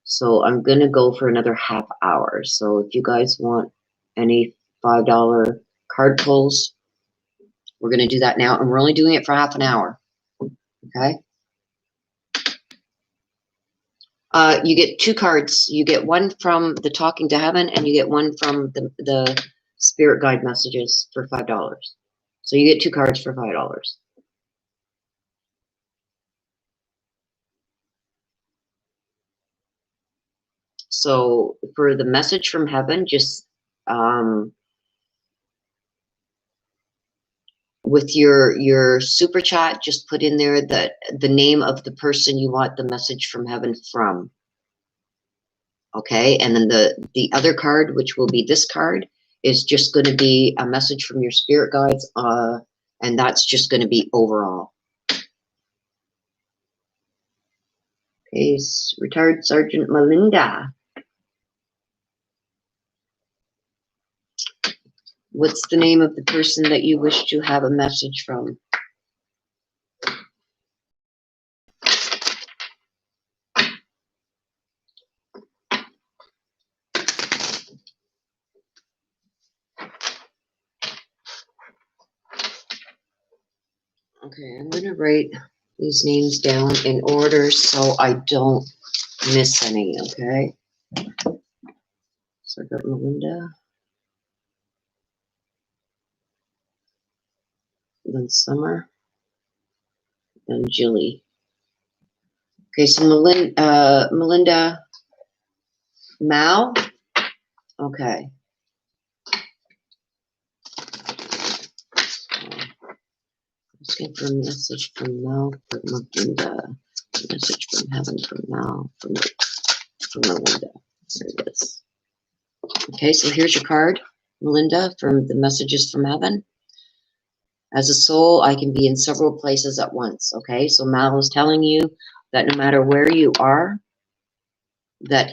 So I'm going to go for another half hour. So if you guys want any $5 card pulls, we're going to do that now. And we're only doing it for half an hour. Okay. You get 2 cards. You get one from the Talking to Heaven, and you get one from the Spirit Guide messages for $5. So you get 2 cards for $5. So for the message from heaven, just with your super chat, just put in there the name of the person you want the message from heaven from. Okay, and then the other card, which will be this card, is just going to be a message from your spirit guides, and that's just going to be overall. Okay, retired Sergeant Melinda. What's the name of the person that you wish to have a message from? Okay, I'm going to write these names down in order so I don't miss any, okay? So I got Melinda, then Summer, then Jilly. Okay, so Melinda Mao. Okay. Looking for a message from Mao for Melinda. A message from heaven from Mao. for Melinda. There it is. Okay, so here's your card, Melinda, from the messages from heaven. As a soul, I can be in several places at once. Okay, so Mal is telling you that no matter where you are, that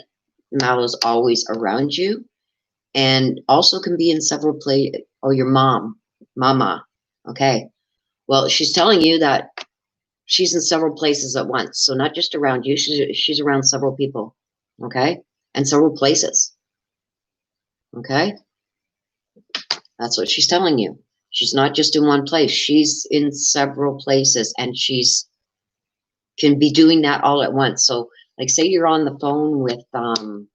Mal is always around you, and also can be in several places. Oh, your mama. Okay, well, she's telling you that she's in several places at once. So not just around you, she's around several people. Okay, and several places. Okay, that's what she's telling you. She's not just in one place. She's in several places, and she's can be doing that all at once. So, like, say you're on the phone with a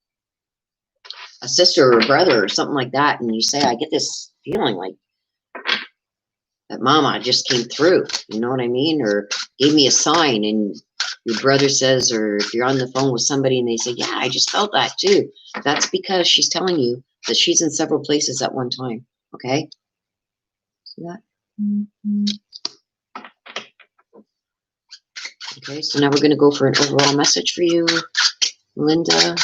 sister or a brother or something like that, and you say, I get this feeling like that mama just came through, you know what I mean? Or gave me a sign, and your brother says, or if you're on the phone with somebody and they say, yeah, I just felt that too. That's because she's telling you that she's in several places at one time. Okay? See that? Okay, so now we're going to go for an overall message for you, Linda,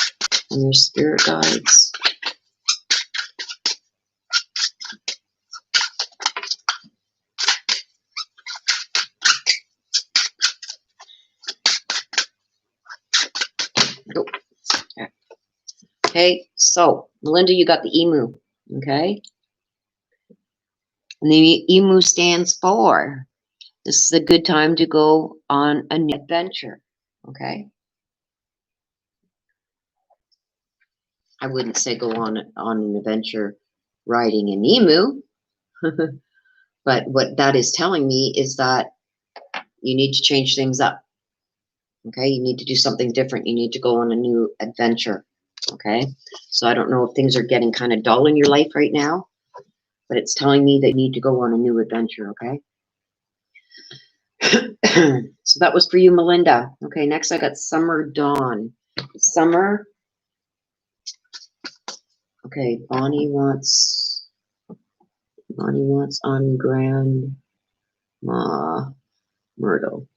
and your spirit guides. Okay, so Melinda, you got the emu. Okay, and the emu stands for, this is a good time to go on an adventure. Okay, I wouldn't say go on an adventure riding an emu, but what that is telling me is that you need to change things up. Okay, you need to do something different. You need to go on a new adventure. Okay, so I don't know if things are getting kind of dull in your life right now, but it's telling me that you need to go on a new adventure. Okay. So that was for you, Melinda. Okay, next I got Summer Dawn. Summer. Okay, Bonnie wants on Grandma Myrtle.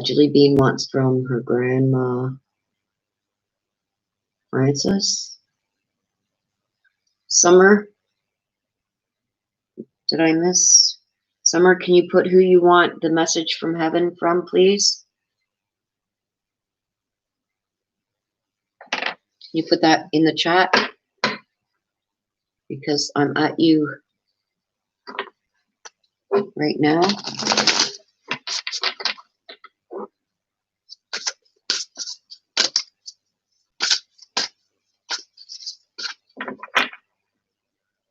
Julie Bean wants from her grandma Frances. Summer, did I miss? Summer, can you put who you want the message from heaven from, please? Can you put that in the chat? Because I'm at you right now.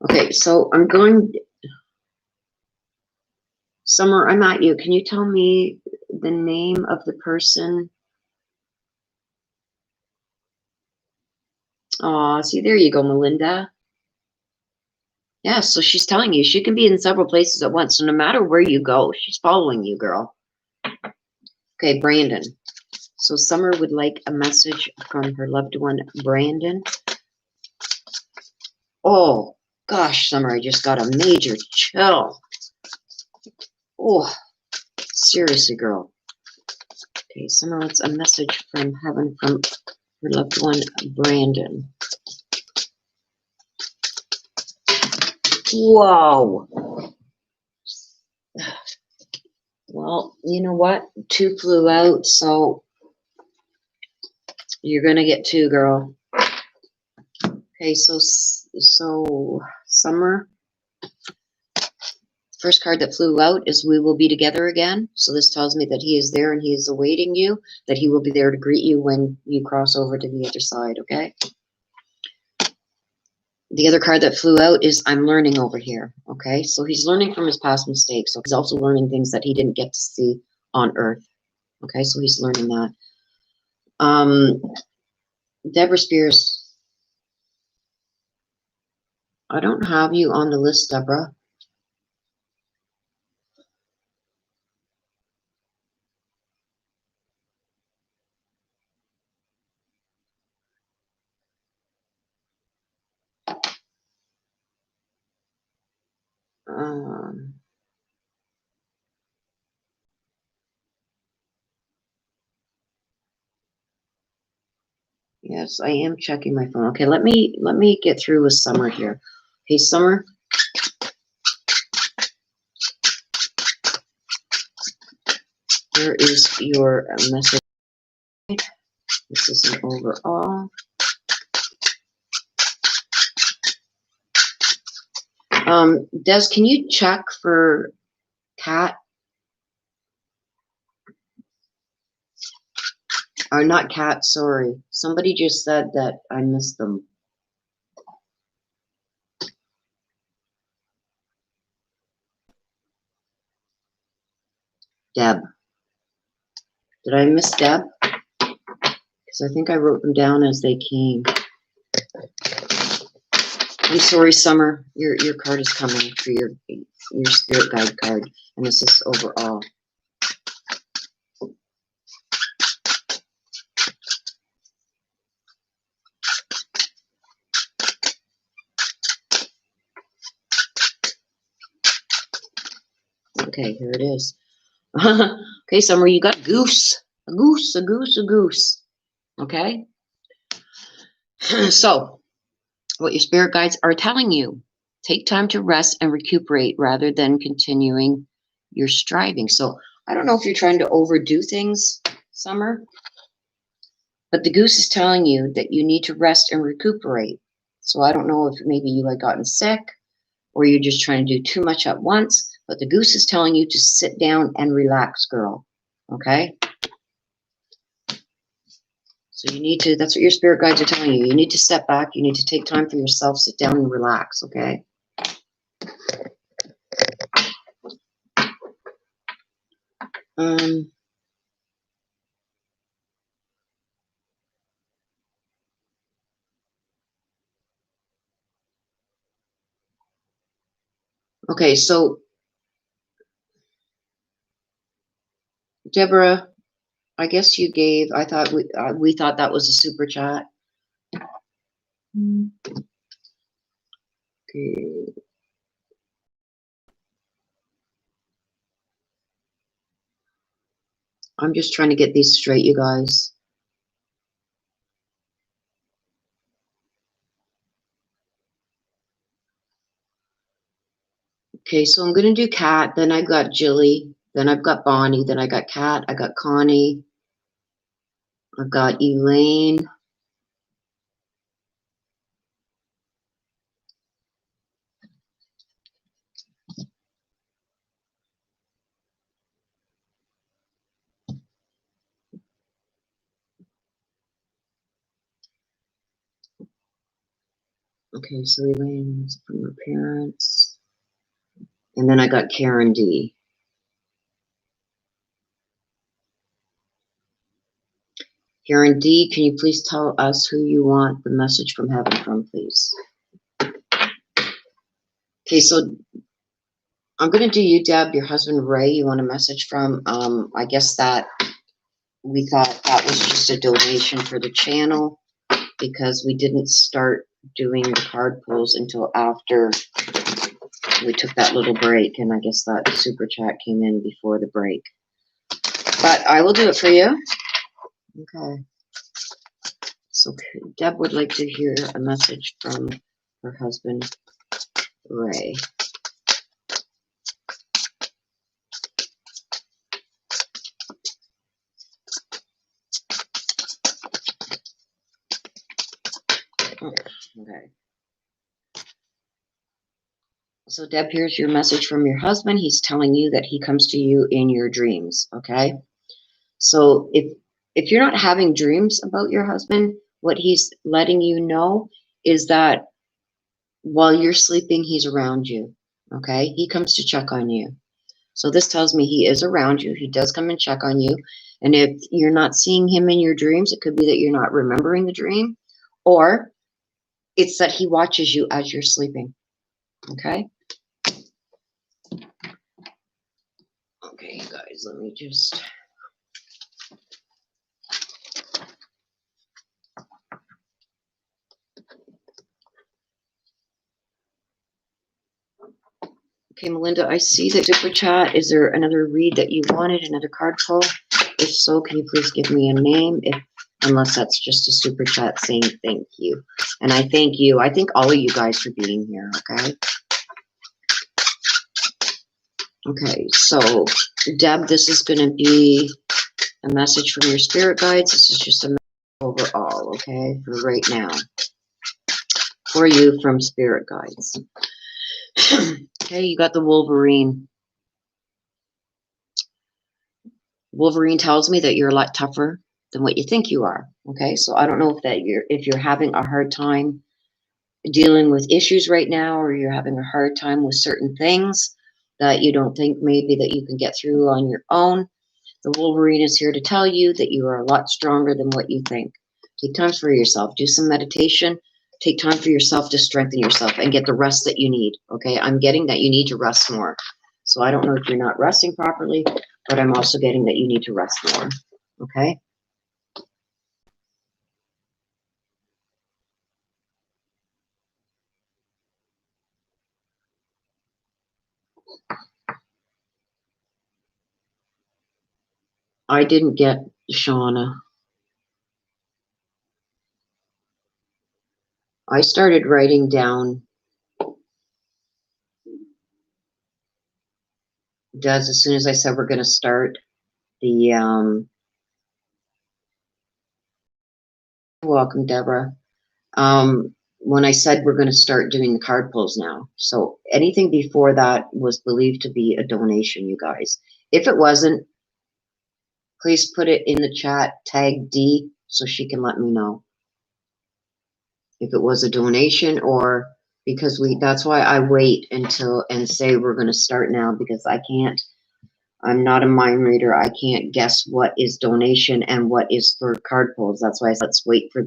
Okay, so I'm going... Summer, I'm at you. Can you tell me the name of the person? Oh, see, there you go, Melinda. Yeah, so she's telling you she can be in several places at once. So no matter where you go, she's following you, girl. Okay, Brandon. So Summer would like a message from her loved one, Brandon. Oh, gosh, Summer, I just got a major chill. Oh, seriously, girl. Okay, Summer wants a message from heaven from her loved one, Brandon. Whoa. Well, you know what? 2 flew out, so you're going to get 2, girl. Okay, so Summer, first card that flew out is we will be together again. So this tells me that he is there and he is awaiting you, that he will be there to greet you when you cross over to the other side, okay? The other card that flew out is I'm learning over here, okay? So he's learning from his past mistakes. So he's also learning things that he didn't get to see on Earth, okay? So he's learning that. Deborah Spears, I don't have you on the list, Deborah. Yes, I am checking my phone. Okay, let me get through with Summer here. Hey, Summer. Here is your message. This is an overall. Des, can you check for Cat? Or not Cat, sorry. Somebody just said that I missed them. Deb. Did I miss Deb? Because I think I wrote them down as they came. I'm sorry, Summer. Your card is coming for your spirit guide card, and this is overall. Okay, here it is. Okay, Summer, you got goose. A goose, a goose, a goose. Okay? So, what your spirit guides are telling you, take time to rest and recuperate rather than continuing your striving. So, I don't know if you're trying to overdo things, Summer, but the goose is telling you that you need to rest and recuperate. So, I don't know if maybe you had gotten sick or you're just trying to do too much at once, but the goose is telling you to sit down and relax, girl. Okay? So you need to, that's what your spirit guides are telling you. You need to step back. You need to take time for yourself, sit down and relax, okay? Okay, so Deborah, I guess you gave, I thought we thought that was a super chat. Okay. I'm just trying to get these straight, you guys. Okay, so I'm going to do Kat, then I got Jilly, then I've got Bonnie, then I got Kat, I got Connie, I've got Elaine. Okay, so Elaine is from her parents. And then I got Karen D. Karen D, can you please tell us who you want the message from heaven from, please? Okay, so I'm going to do you, Deb, your husband, Ray, you want a message from. I guess that we thought that was just a donation for the channel because we didn't start doing the card pulls until after we took that little break, and I guess that super chat came in before the break. But I will do it for you. Okay. So Deb would like to hear a message from her husband, Ray. Okay. So Deb, here's your message from your husband. He's telling you that he comes to you in your dreams, okay? So if you're not having dreams about your husband, what he's letting you know is that while you're sleeping, he's around you, okay? He comes to check on you. So this tells me he is around you. He does come and check on you. And if you're not seeing him in your dreams, it could be that you're not remembering the dream, or it's that he watches you as you're sleeping, okay? Okay, you guys, let me just... Okay, Melinda, I see that super chat. Is there another read that you wanted, another card pull? If so, can you please give me a name? If Unless that's just a super chat saying thank you. And I thank you. I thank all of you guys for being here, okay? Okay, so Deb, this is going to be a message from your spirit guides. This is just a message overall, okay, for right now. For you from spirit guides. Okay, you got the Wolverine. Wolverine tells me that you're a lot tougher than what you think you are. Okay, so I don't know if you're having a hard time dealing with issues right now, or you're having a hard time with certain things that you don't think maybe that you can get through on your own. The Wolverine is here to tell you that you are a lot stronger than what you think. Take time for yourself. Do some meditation. Take time for yourself to strengthen yourself and get the rest that you need. Okay, I'm getting that you need to rest more. So I don't know if you're not resting properly, but I'm also getting that you need to rest more. Okay. I didn't get Shauna. I started writing down Des as soon as I said we're going to start the welcome, Deborah. When I said we're going to start doing the card pulls now. So anything before that was believed to be a donation, you guys. If it wasn't, please put it in the chat, tag D, so she can let me know if it was a donation, or because that's why I wait until and say we're going to start now, because I'm not a mind reader. I can't guess what is donation and what is for card pulls. That's why I said let's wait for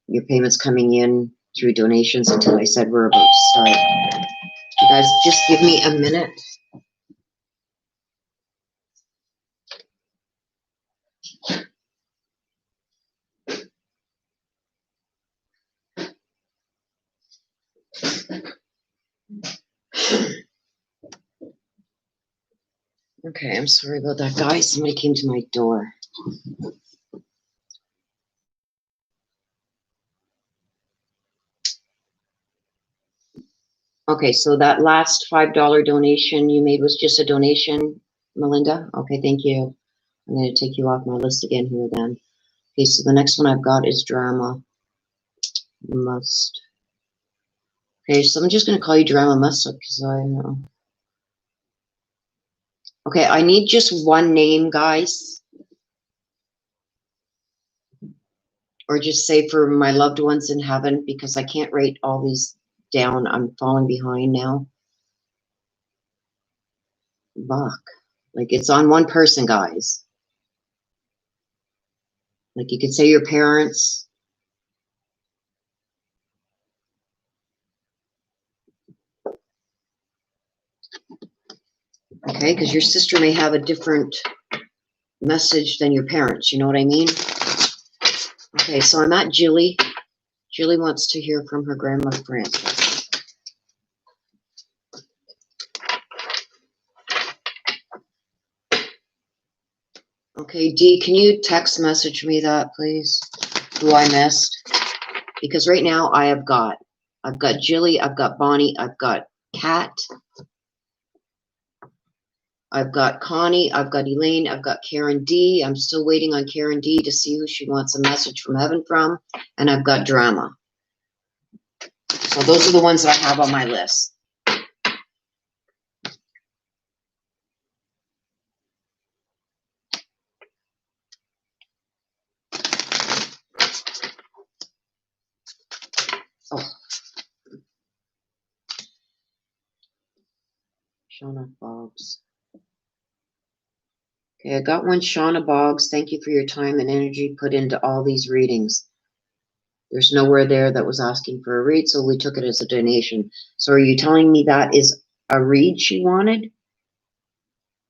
your payments coming in through donations until I said we're about to start. You guys just give me a minute. Okay, I'm sorry about that, guys. Somebody came to my door. Okay, so that last $5 donation you made was just a donation, Melinda? Okay, thank you. I'm going to take you off my list again here then. Okay, so the next one I've got is drama. Must. Okay, so I'm just going to call you Drama Must because I know. Okay, I need just one name, guys. Or just say for my loved ones in heaven, because I can't write all these down. I'm falling behind now. Fuck. Like, it's on one person, guys. Like, you could say your parents. Okay, because your sister may have a different message than your parents. You know what I mean? Okay, so I'm at Jilly. Jilly wants to hear from her grandma Frances. Okay, Dee, can you text message me that, please? Who I missed? Because right now I've got Jilly, I've got Bonnie, I've got Kat, I've got Connie, I've got Elaine, I've got Karen D. I'm still waiting on Karen D to see who she wants a message from heaven from. And I've got Drama. So those are the ones that I have on my list. Oh. Shauna Boggs. Okay, I got one. Shauna Boggs, thank you for your time and energy put into all these readings. There's nowhere there that was asking for a read, so we took it as a donation. So are you telling me that is a read she wanted?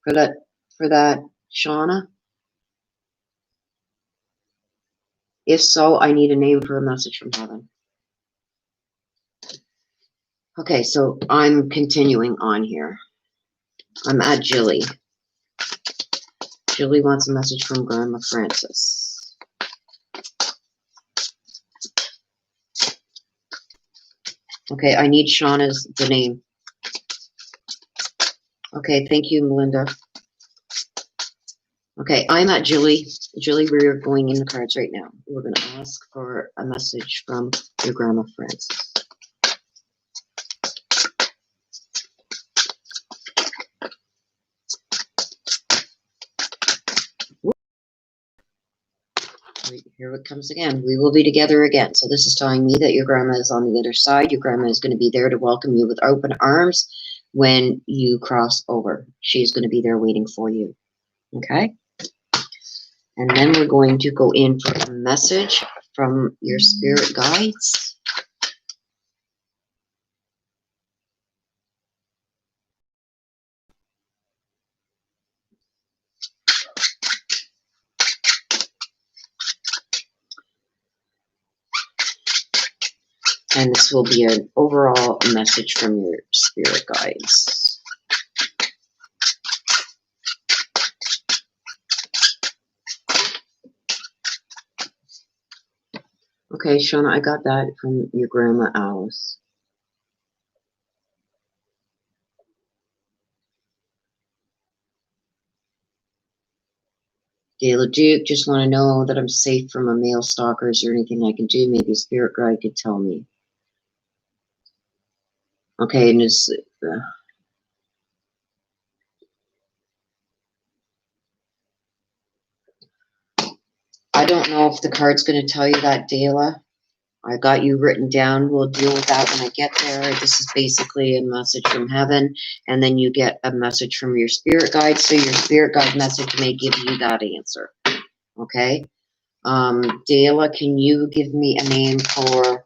For that, Shauna? If so, I need a name for a message from heaven. Okay, so I'm continuing on here. I'm at Jilly. Julie wants a message from Grandma Frances. Okay, I need Shauna's the name. Okay, thank you, Melinda. Okay, I'm at Julie. Julie, we're going in the cards right now. We're going to ask for a message from your Grandma Frances. Here it comes again. We will be together again. So this is telling me that your grandma is on the other side. Your grandma is going to be there to welcome you with open arms when you cross over. She's going to be there waiting for you. Okay? And then we're going to go in for a message from your spirit guides. And this will be an overall message from your spirit guides. Okay, Shauna, I got that from your Grandma Alice. Gayla Duke, just want to know that I'm safe from a male stalker. Is there anything I can do? Maybe a spirit guide could tell me. Okay, and I don't know if the card's going to tell you that, Dayla. I got you written down. We'll deal with that when I get there. This is basically a message from heaven, and then you get a message from your spirit guide. So your spirit guide message may give you that answer. Okay? Dayla, can you give me a name for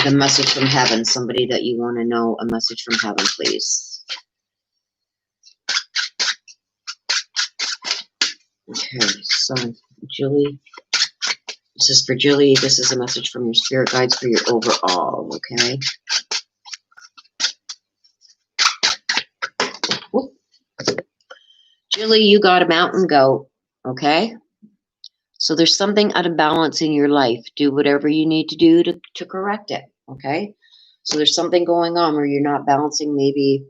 the message from heaven? Somebody that you want to know a message from heaven, please. Okay, so Julie. This is for Julie. This is a message from your spirit guides for your overall, okay? Whoop. Julie, you got a mountain goat, okay? So there's something out of balance in your life. Do whatever you need to do to correct it, okay? So there's something going on where you're not balancing maybe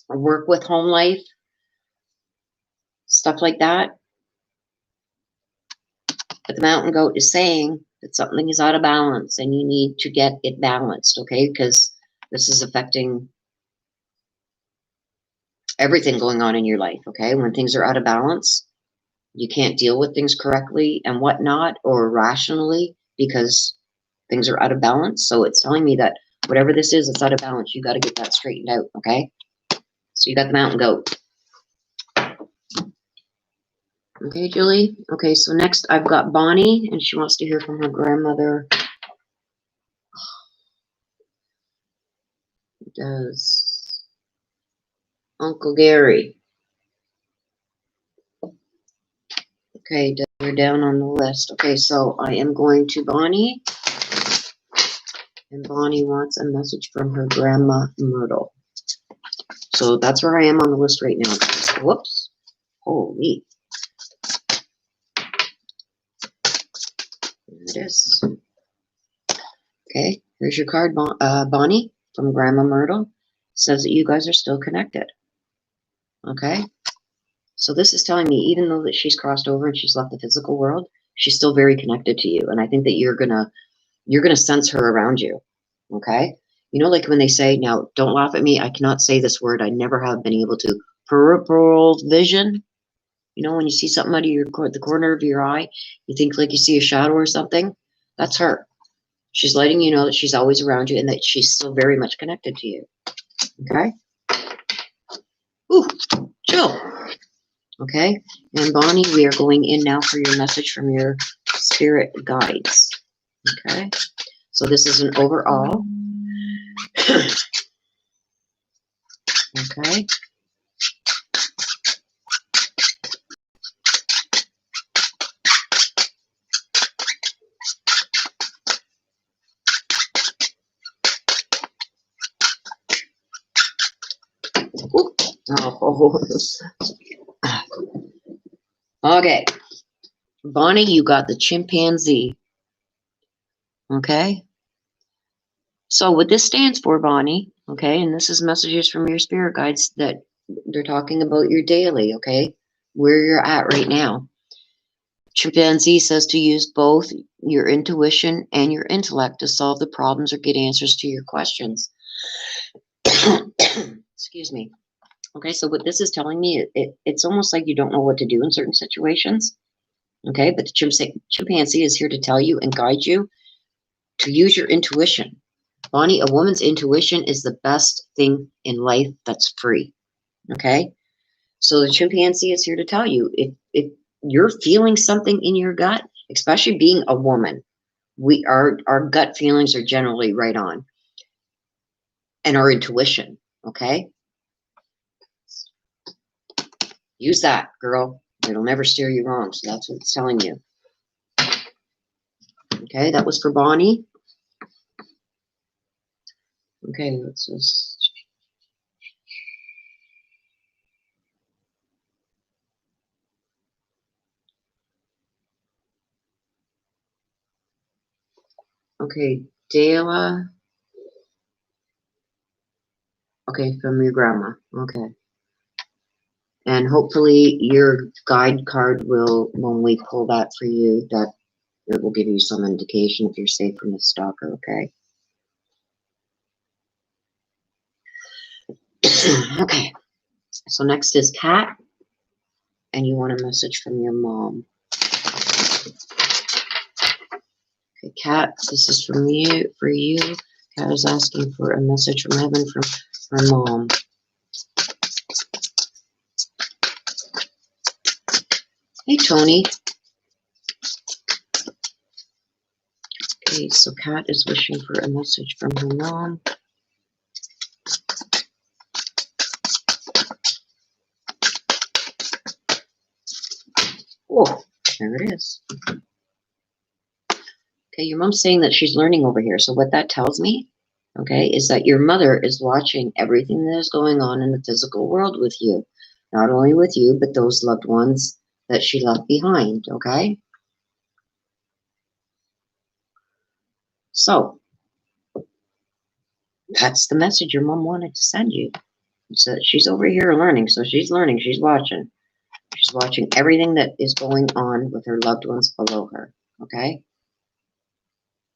work with home life, stuff like that. But the mountain goat is saying that something is out of balance and you need to get it balanced, okay? Because this is affecting everything going on in your life, okay? When things are out of balance, you can't deal with things correctly and whatnot, or rationally, because things are out of balance. So it's telling me that whatever this is, it's out of balance. You got to get that straightened out, okay? So you got the mountain goat. Okay, Julie? Okay, so next I've got Bonnie, and she wants to hear from her grandmother. Does Uncle Gary. Okay, we're down on the list. Okay, so I am going to Bonnie. And Bonnie wants a message from her grandma Myrtle. So that's where I am on the list right now. Whoops. Holy. There it is. Okay, here's your card, Bonnie, from Grandma Myrtle. It says that you guys are still connected. Okay? So this is telling me, even though that she's crossed over and she's left the physical world, she's still very connected to you. And I think that you're gonna sense her around you. Okay? You know, like when they say, now don't laugh at me, I cannot say this word, I never have been able to, peripheral vision. You know, when you see something out of the corner of your eye, you think like you see a shadow or something. That's her. She's letting you know that she's always around you and that she's still very much connected to you. Okay? Ooh, chill. Okay? And Bonnie, we are going in now for your message from your spirit guides. Okay? So this is an overall. Okay? Ooh. Oh. Okay. Bonnie, you got the chimpanzee. Okay. So what this stands for, Bonnie, okay, and this is messages from your spirit guides that they're talking about your daily, okay, where you're at right now. Chimpanzee says to use both your intuition and your intellect to solve the problems or get answers to your questions. Excuse me. Okay, so what this is telling me, it's almost like you don't know what to do in certain situations. Okay, but the chimpanzee is here to tell you and guide you to use your intuition. Bonnie, a woman's intuition is the best thing in life that's free. Okay, so the chimpanzee is here to tell you if you're feeling something in your gut, especially being a woman, our gut feelings are generally right on, and our intuition. Okay, use that, girl. It'll never steer you wrong. So that's what it's telling you. Okay, that was for Bonnie. Okay, let's just. Okay, Dayla. Okay, from your grandma. Okay. And hopefully your guide card will, when we pull that for you, that it will give you some indication if you're safe from the stalker, okay? Okay, so next is Kat, and you want a message from your mom. Okay, Kat, this is from you, for you. Kat is asking for a message from heaven from her mom. Hey, Tony. Okay, so Kat is wishing for a message from her mom. Oh, there it is. Okay, your mom's saying that she's learning over here. So what that tells me, okay, is that your mother is watching everything that is going on in the physical world with you. Not only with you, but those loved ones that she left behind, okay? So, that's the message your mom wanted to send you. So she's over here learning, so she's learning, she's watching. She's watching everything that is going on with her loved ones below her, okay?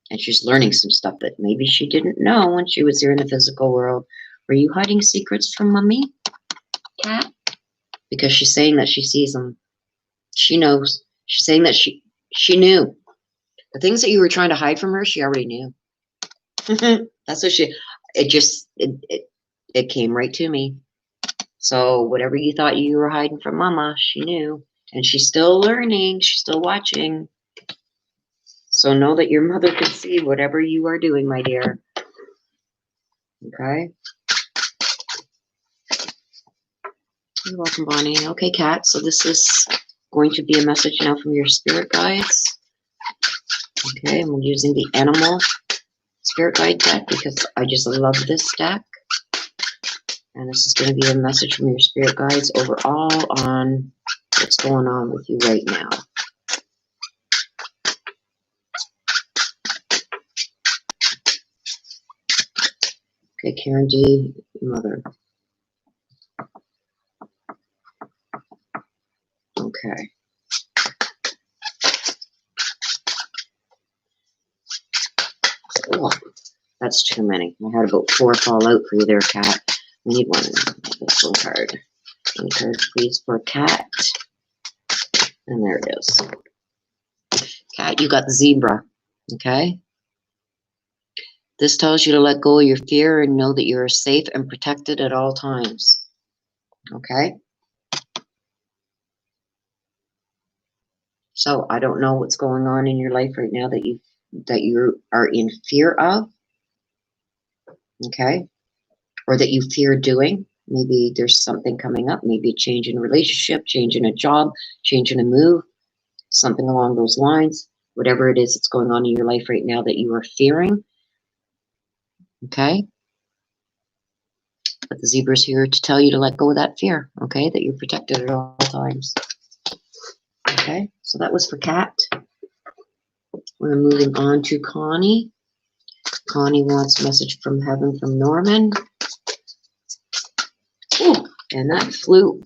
And she's learning some stuff that maybe she didn't know when she was here in the physical world. Were you hiding secrets from Mommy, Kat? Because she's saying that she sees them. She knows. She's saying that she knew. The things that you were trying to hide from her, she already knew. That's what it came right to me. So whatever you thought you were hiding from Mama, she knew. And she's still learning. She's still watching. So know that your mother can see whatever you are doing, my dear. Okay? You're welcome, Bonnie. Okay, Kat. So this is going to be a message now from your spirit guides. Okay, and we're using the animal spirit guide deck because I just love this deck. And this is going to be a message from your spirit guides overall on what's going on with you right now. Okay, Karen D, mother. Okay. Oh, that's too many. I had about 4 fall out for you there, Kat. We need one. This one card. One card, please, for Kat. And there it is. Kat, you got the zebra. Okay? This tells you to let go of your fear and know that you are safe and protected at all times. Okay? So I don't know what's going on in your life right now that you are in fear of. Okay? Or that you fear doing. Maybe there's something coming up, maybe a change in a relationship, change in a job, change in a move, something along those lines. Whatever it is that's going on in your life right now that you are fearing. Okay? But the zebra's here to tell you to let go of that fear, okay? That you're protected at all times. Okay, so that was for Kat. We're moving on to Connie. Connie wants a message from heaven from Norman. Ooh, and that flew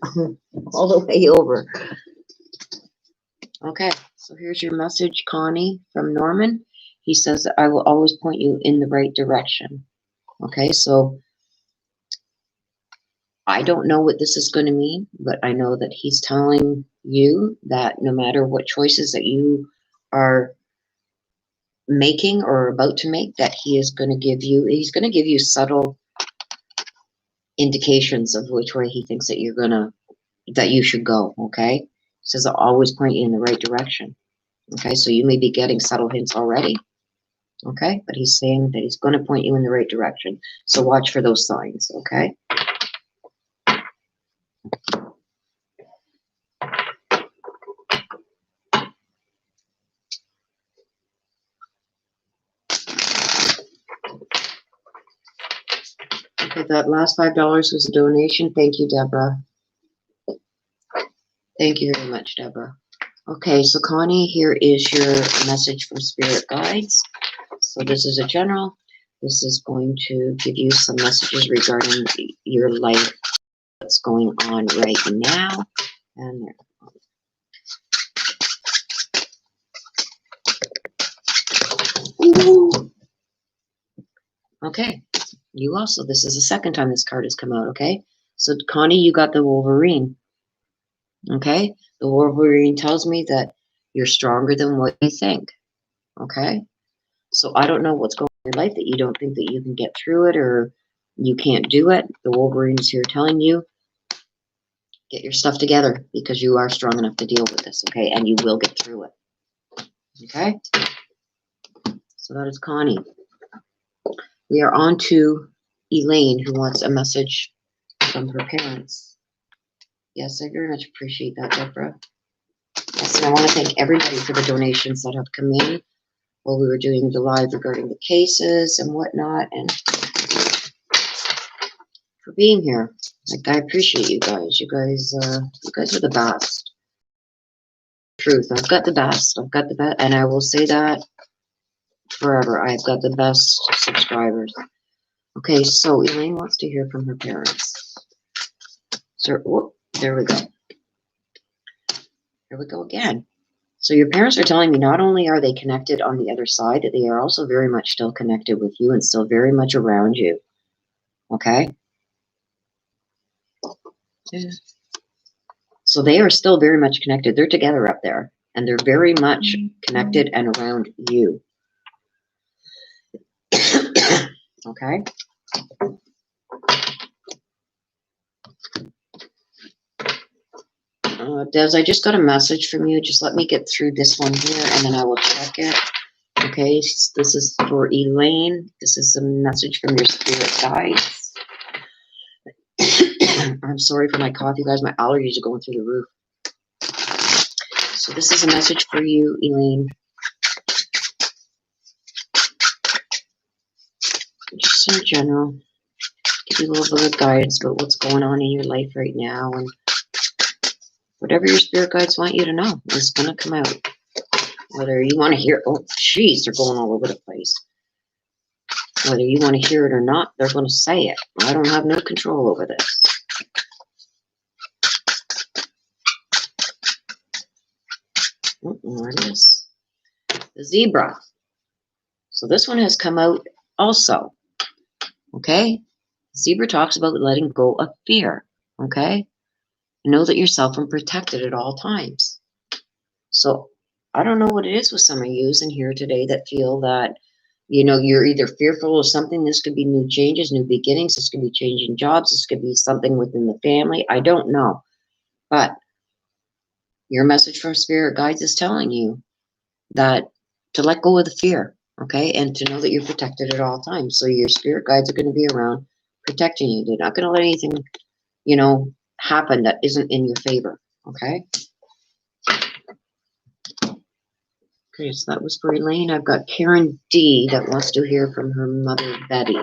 all the way over. Okay, so here's your message, Connie, from Norman. He says that I will always point you in the right direction. Okay, so I don't know what this is going to mean, but I know that he's telling you that no matter what choices that you are making or about to make, that he's going to give you subtle indications of which way he thinks that that you should go. Okay, he says I'll always point you in the right direction. Okay, so you may be getting subtle hints already. Okay, but he's saying that he's going to point you in the right direction. So watch for those signs. Okay. Okay, that last $5 was a donation. Thank you, Deborah. Thank you very much, Deborah. Okay, so Connie, here is your message from Spirit Guides. So this is a general. This is going to give you some messages regarding your life, what's going on right now. And ooh. Okay, you also, this is the second time this card has come out, okay? So Connie, you got the Wolverine, okay? The Wolverine tells me that you're stronger than what you think, okay? So I don't know what's going on in your life that you don't think that you can get through it or you can't do it. The Wolverine's here telling you, get your stuff together because you are strong enough to deal with this, okay? And you will get through it, okay? So that is Connie. We are on to Elaine, who wants a message from her parents. Yes, I very much appreciate that, Deborah. Yes, and I want to thank everybody for the donations that have come in while we were doing the live regarding the cases and whatnot, and for being here. Like, I appreciate you guys. You guys are the best. Truth, I've got the best. I've got the best, and I will say that forever. I've got the best subscribers. Okay, so Elaine wants to hear from her parents. So, whoop, there we go. Here we go again. So your parents are telling me not only are they connected on the other side, that they are also very much still connected with you and still very much around you. Okay? So they are still very much connected. They're together up there, and they're very much connected and around you. Okay? Des, I just got a message from you. Just let me get through this one here, and then I will check it. Okay, this is for Elaine. This is a message from your spirit guides. I'm sorry for my cough, you guys. My allergies are going through the roof. So this is a message for you, Elaine. Just in general, give you a little bit of guidance about what's going on in your life right now, and whatever your spirit guides want you to know is going to come out. Whether you want to hear, oh, jeez, they're going all over the place. Whether you want to hear it or not, they're going to say it. I don't have no control over this. Oh, there it is. The zebra. So this one has come out also. Okay? Zebra talks about letting go of fear. Okay? Know that you're self and protected at all times. So I don't know what it is with some of yous in here today that feel that, you know, you're either fearful of something. This could be new changes, new beginnings. This could be changing jobs. This could be something within the family. I don't know. But your message from spirit guides is telling you that to let go of the fear, okay? And to know that you're protected at all times. So your spirit guides are going to be around protecting you. They're not going to let anything, you know, happen that isn't in your favor, okay? Okay, so that was for Elaine. I've got Karen D that wants to hear from her mother, Betty.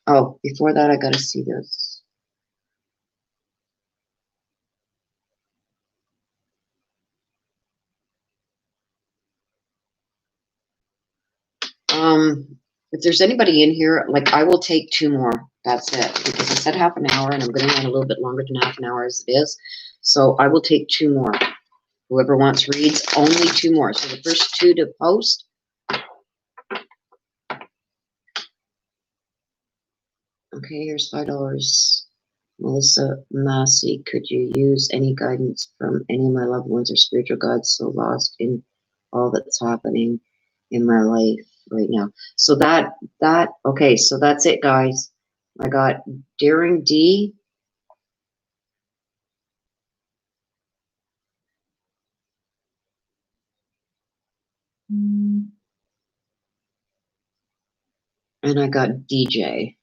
Oh, before that, I got to see this. If there's anybody in here, like, I will take 2 more. That's it. Because I said half an hour, and I'm going to run a little bit longer than half an hour as it is. So I will take 2 more. Whoever wants reads, only 2 more. So the first 2 to post. Okay, here's $5. Melissa Massey, could you use any guidance from any of my loved ones or spiritual guides so lost in all that's happening in my life right now? So okay, so that's it, guys. I got Daring D. And I got DJ.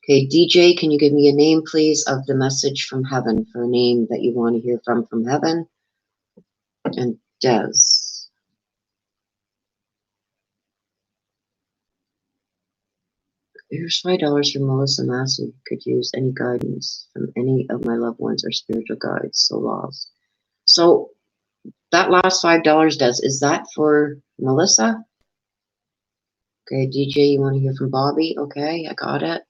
Okay, DJ, can you give me a name, please, of the message from heaven, for a name that you want to hear from heaven? And Des. Here's $5 from Melissa Massey. Could use any guidance from any of my loved ones or spiritual guides so lost. So that last $5, Des, is that for Melissa? Okay, DJ, you want to hear from Bobby? Okay, I got it.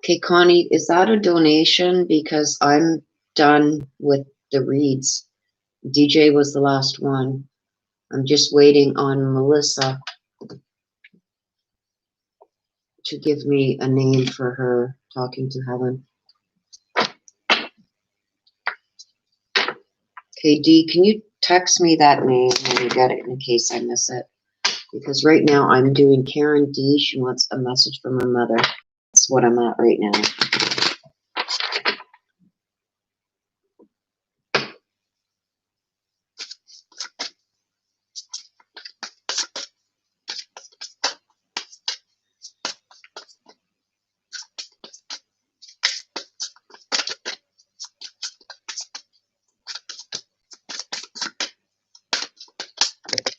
Okay, Connie, is that a donation? Because I'm done with the reads. DJ was the last one. I'm just waiting on Melissa to give me a name for her talking to heaven. Okay, Dee, can you text me that name when you get it in case I miss it? Because right now I'm doing Karen D. She wants a message from her mother. That's what I'm at right now.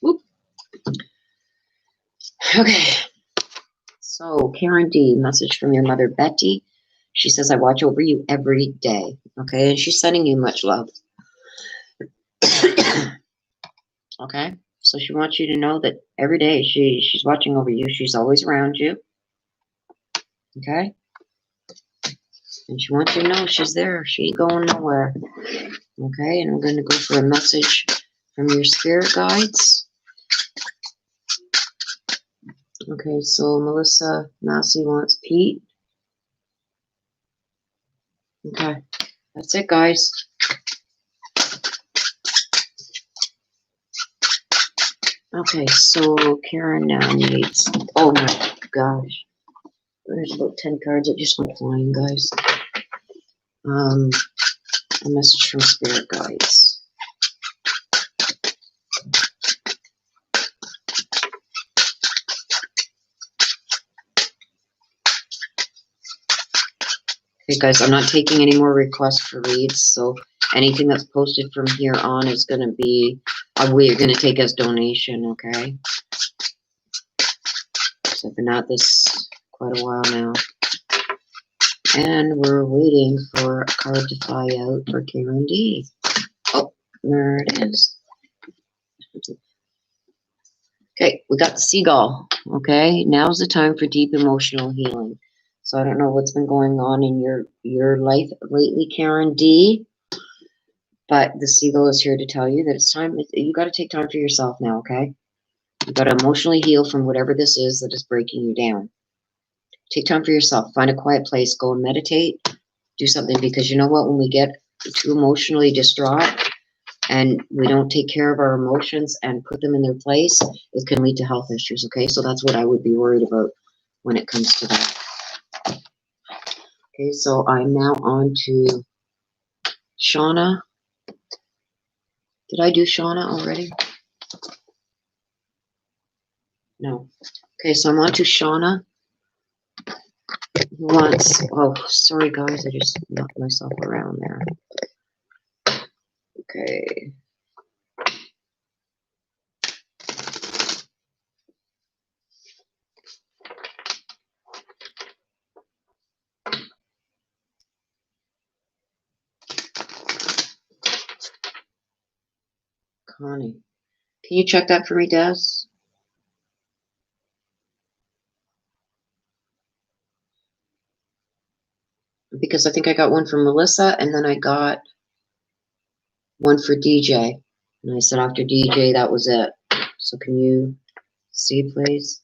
Whoop. Okay. So, Karen D., message from your mother, Betty. She says, I watch over you every day. Okay, and she's sending you much love. Okay, so she wants you to know that every day she's watching over you. She's always around you. Okay? And she wants you to know she's there. She ain't going nowhere. Okay, and I'm going to go for a message from your spirit guides. Okay, so Melissa Massey wants Pete. Okay, that's it, guys. Okay, so Karen now needs, oh my gosh, there's about 10 cards that just went flying, guys. A message from spirit guides. Okay, guys, I'm not taking any more requests for reads, so anything that's posted from here on is going to be, we're going to take as donation, okay? So I've been at this quite a while now. And we're waiting for a card to fly out for Karen D. Oh, there it is. Okay, we got the seagull. Okay, now's the time for deep emotional healing. So I don't know what's been going on in your life lately, Karen D. But the seagull is here to tell you that it's time. You got to take time for yourself now, okay? You got to emotionally heal from whatever this is that is breaking you down. Take time for yourself. Find a quiet place. Go and meditate. Do something, because you know what? When we get too emotionally distraught and we don't take care of our emotions and put them in their place, it can lead to health issues, okay? So that's what I would be worried about when it comes to that. Okay, so I'm now on to Shauna. Did I do Shauna already? No. Okay, so I'm on to Shauna. Who wants, oh, sorry guys, I just knocked myself around there. Okay. Connie. Can you check that for me, Des? Because I think I got one from Melissa, and then I got one for DJ. And I said after DJ, that was it. So can you see, please?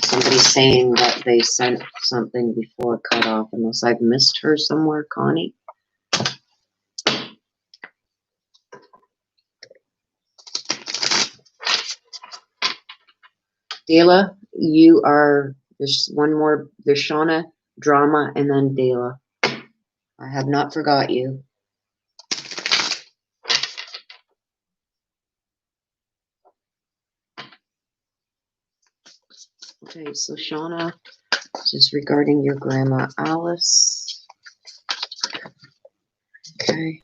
Somebody's saying that they sent something before cutoff, unless I've missed her somewhere, Connie. Dela, you are, there's one more, there's Shauna, Drama, and then Dela. I have not forgot you. Okay, so Shauna, just regarding your grandma Alice. Okay.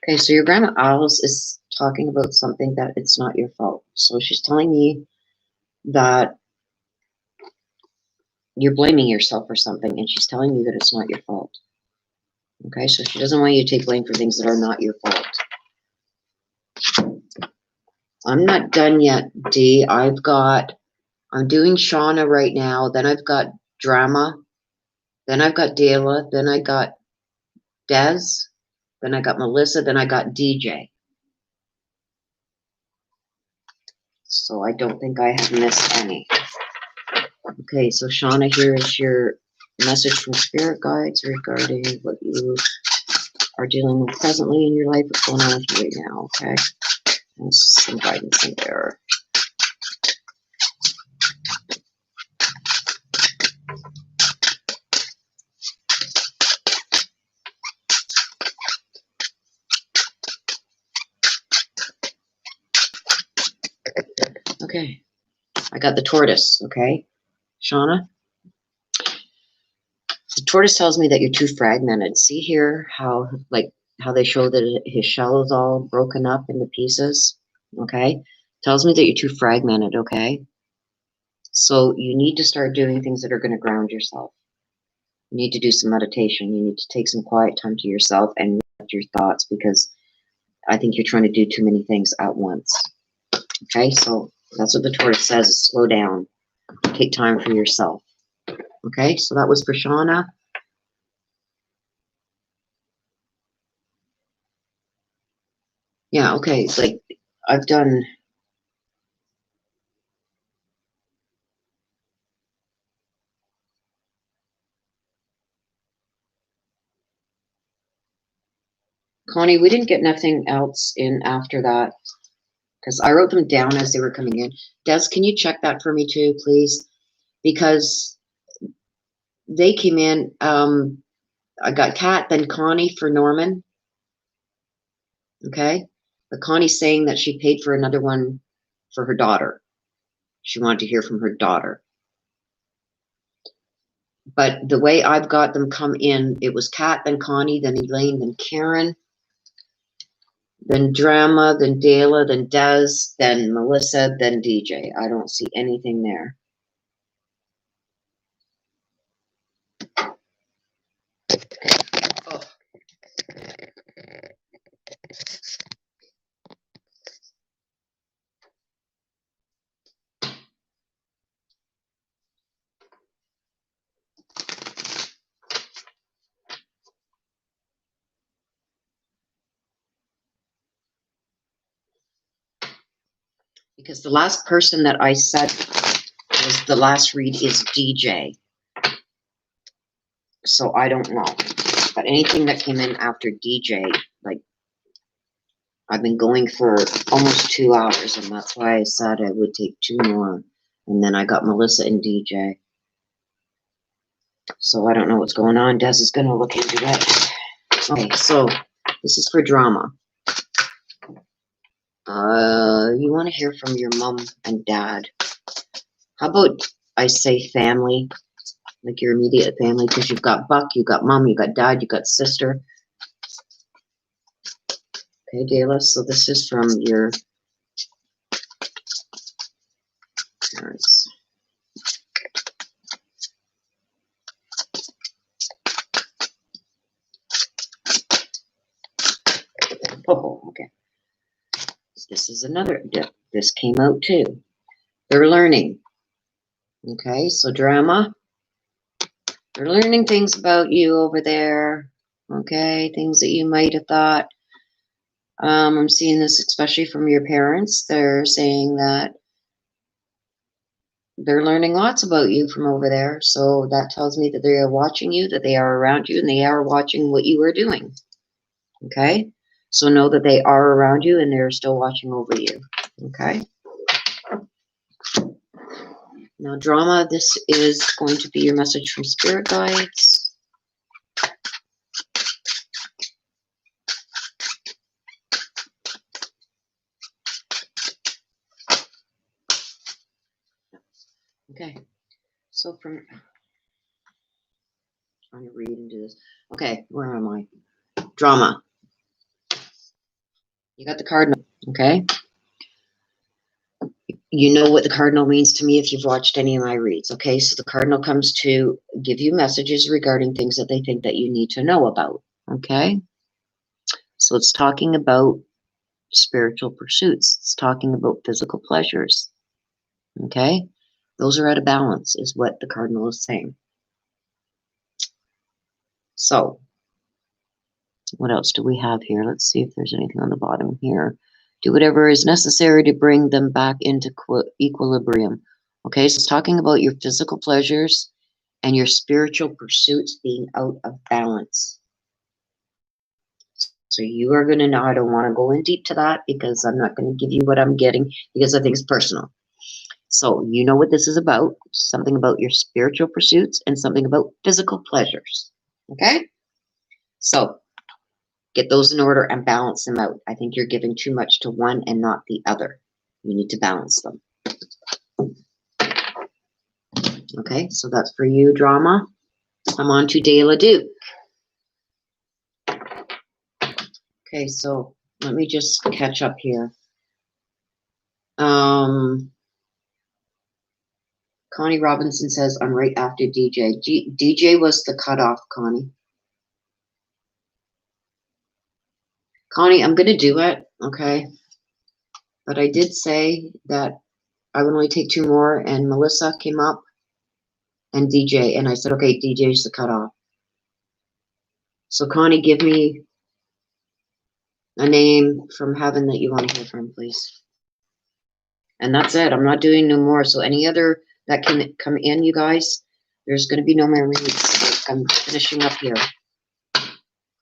Okay, so your grandma Alice is talking about something that it's not your fault. So she's telling me that you're blaming yourself for something, and she's telling you that it's not your fault. Okay, so she doesn't want you to take blame for things that are not your fault. I'm not done yet, D. I'm doing Shauna right now, then I've got Drama, then I've got Dela, then I got Des, then I got Melissa, then I got DJ. So I don't think I have missed any. Okay, so Shauna, here is your message from Spirit Guides regarding what you are dealing with presently in your life, what's going on with you right now, okay? And some guidance in there. Okay, I got the tortoise, okay? Shauna? The tortoise tells me that you're too fragmented. See here how they show that his shell is all broken up into pieces, okay? Tells me that you're too fragmented, okay? So you need to start doing things that are going to ground yourself. You need to do some meditation. You need to take some quiet time to yourself and collect your thoughts, because I think you're trying to do too many things at once. Okay, so that's what the tortoise says, is slow down. Take time for yourself. Okay, so that was for Shauna. Yeah, okay, like I've done. Connie, we didn't get nothing else in after that, because I wrote them down as they were coming in. Des, can you check that for me too, please? Because they came in, I got Kat, then Connie for Norman. Okay, but Connie's saying that she paid for another one for her daughter. She wanted to hear from her daughter. But the way I've got them come in, it was Kat, then Connie, then Elaine, then Karen, then Drama, then Dela, then Des, then Melissa, then DJ. I don't see anything there. Oh. Because the last person that I said was the last read is DJ. So I don't know. But anything that came in after DJ, like, I've been going for almost 2 hours, and that's why I said I would take 2 more. And then I got Melissa and DJ. So I don't know what's going on. Des is going to look into it. Okay, so this is for Drama. You want to hear from your mom and dad. How about I say family, like your immediate family, because you've got Buck, you've got mom, you've got dad, you've got sister. Okay, Dela, so this is from your parents. Oh, okay. This is another, this came out too. They're learning. Okay, so drama. They're learning things about you over there. Okay, things that you might have thought. I'm seeing this especially from your parents. They're saying that they're learning lots about you from over there. So that tells me that they are watching you, that they are around you, and they are watching what you are doing. Okay? So know that they are around you and they're still watching over you. Okay? Now, drama, this is going to be your message from spirit guides. Okay, so from trying to read into this. Okay, where am I? Drama. You got the cardinal, okay? You know what the cardinal means to me if you've watched any of my reads, okay? So the cardinal comes to give you messages regarding things that they think that you need to know about, okay? So it's talking about spiritual pursuits. It's talking about physical pleasures, okay? Those are out of balance, is what the cardinal is saying. So, what else do we have here? Let's see if there's anything on the bottom here. Do whatever is necessary to bring them back into equilibrium. Okay, so it's talking about your physical pleasures and your spiritual pursuits being out of balance. So you are going to know, I don't want to go in deep to that because I'm not going to give you what I'm getting because I think it's personal. So you know what this is about, something about your spiritual pursuits and something about physical pleasures. Okay? So get those in order and balance them out. I think you're giving too much to one and not the other. You need to balance them. Okay, so that's for you, drama. I'm on to Daybell. Okay, so let me just catch up here. Connie Robinson says, I'm right after DJ. DJ was the cutoff, Connie. Connie, I'm going to do it, okay? But I did say that I would only take 2 more, and Melissa came up, and DJ, and I said, okay, DJ's the cutoff. So, Connie, give me a name from heaven that you want to hear from, please. And that's it. I'm not doing no more. So, any other that can come in, you guys, there's going to be no more reads. I'm finishing up here.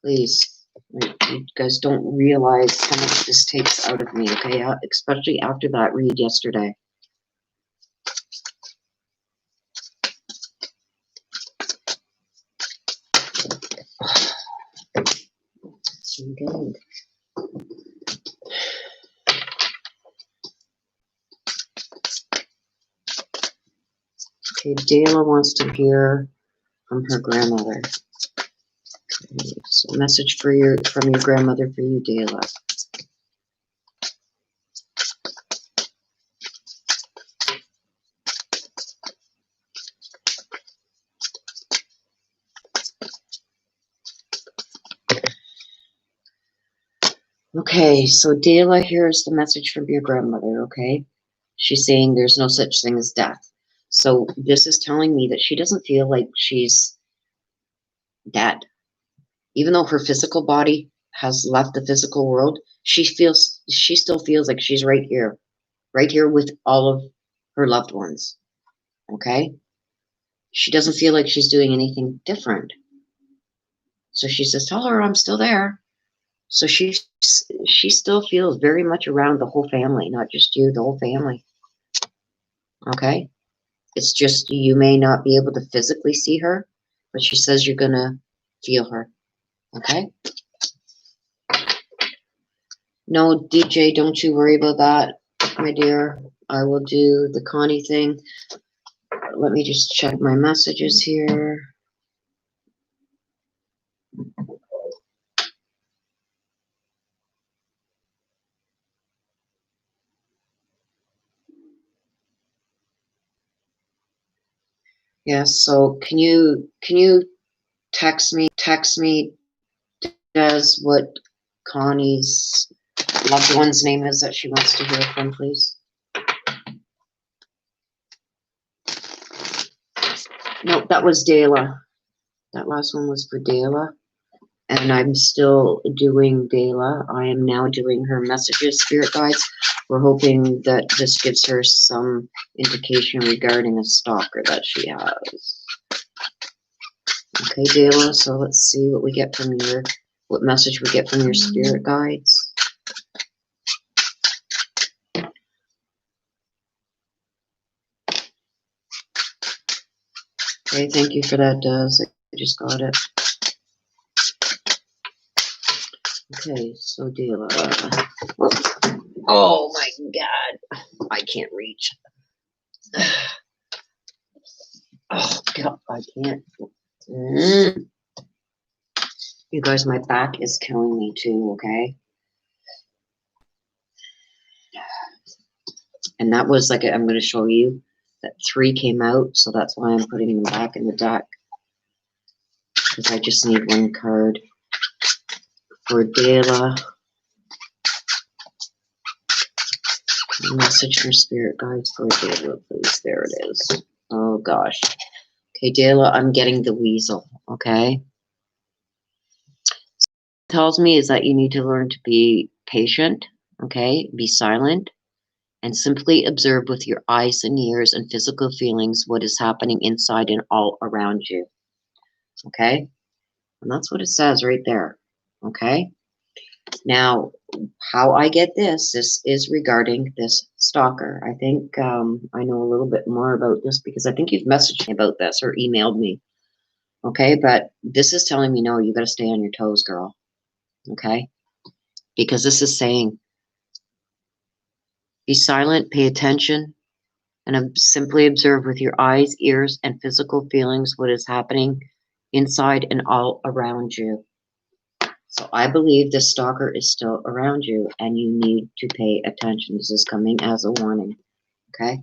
Please. You guys don't realize how much this takes out of me, okay? Especially after that read yesterday. So good. Okay, Dayla wants to hear from her grandmother. Okay, so message for from your grandmother for you, Dayla. Okay, so Dayla, here's the message from your grandmother, okay? She's saying there's no such thing as death. So this is telling me that she doesn't feel like she's dead. Even though her physical body has left the physical world, she still feels like she's right here with all of her loved ones, okay? She doesn't feel like she's doing anything different. So she says, tell her I'm still there. So she still feels very much around the whole family, not just you, the whole family. Okay? It's just you may not be able to physically see her, but she says you're going to feel her. Okay? No, DJ, don't you worry about that, my dear. I will do the Connie thing. Let me just check my messages here. Yes, so can you text me does what Connie's loved one's name is that she wants to hear from, please? Nope, that was Dayla. That last one was for Dayla. And I'm still doing Dayla. I am now doing her messages, spirit guides. We're hoping that this gives her some indication regarding a stalker that she has. Okay, Dayla, so let's see what we get from your, what message we get from your spirit guides. Okay, thank you for that, Des. I just got it. Okay, so Dayla. Oh my God, I can't reach. Oh God, I can't. You guys, my back is killing me too, okay? And that was like, I'm going to show you that 3 came out, so that's why I'm putting them back in the deck. Because I just need 1 card for Dayla. Message from spirit guides for Dayla, please. There it is. Oh gosh. Okay, Dayla, I'm getting the weasel, okay? Tells me is that you need to learn to be patient, okay? Be silent and simply observe with your eyes and ears and physical feelings what is happening inside and all around you, okay? And that's what it says right there, okay? Now, how I get this is regarding this stalker. I think I know a little bit more about this because I think you've messaged me about this or emailed me, okay? But this is telling me, no, you got to stay on your toes, girl, okay? Because this is saying, be silent, pay attention, and simply observe with your eyes, ears, and physical feelings what is happening inside and all around you. So I believe this stalker is still around you, and you need to pay attention. This is coming as a warning, okay?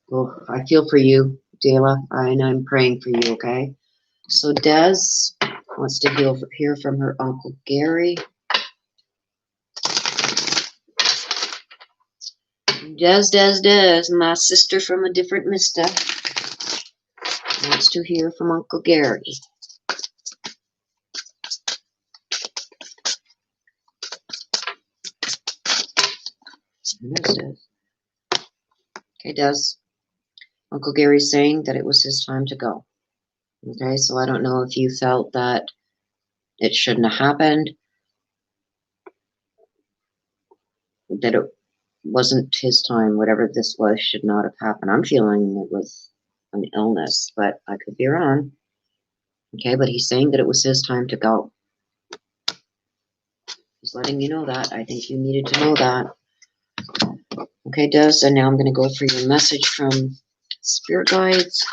Well, I feel for you, Dayla, and I'm praying for you, okay? So Des wants to hear from her Uncle Gary. Des, my sister from a different mister, wants to hear from Uncle Gary. Okay, Des. Uncle Gary's saying that it was his time to go. Okay, so I don't know if you felt that it shouldn't have happened, that it wasn't his time, whatever this was should not have happened. I'm feeling it was an illness, but I could be wrong. Okay, but he's saying that it was his time to go. He's letting you know that. I think you needed to know that. Okay, Des, and now I'm going to go for your message from Spirit Guides.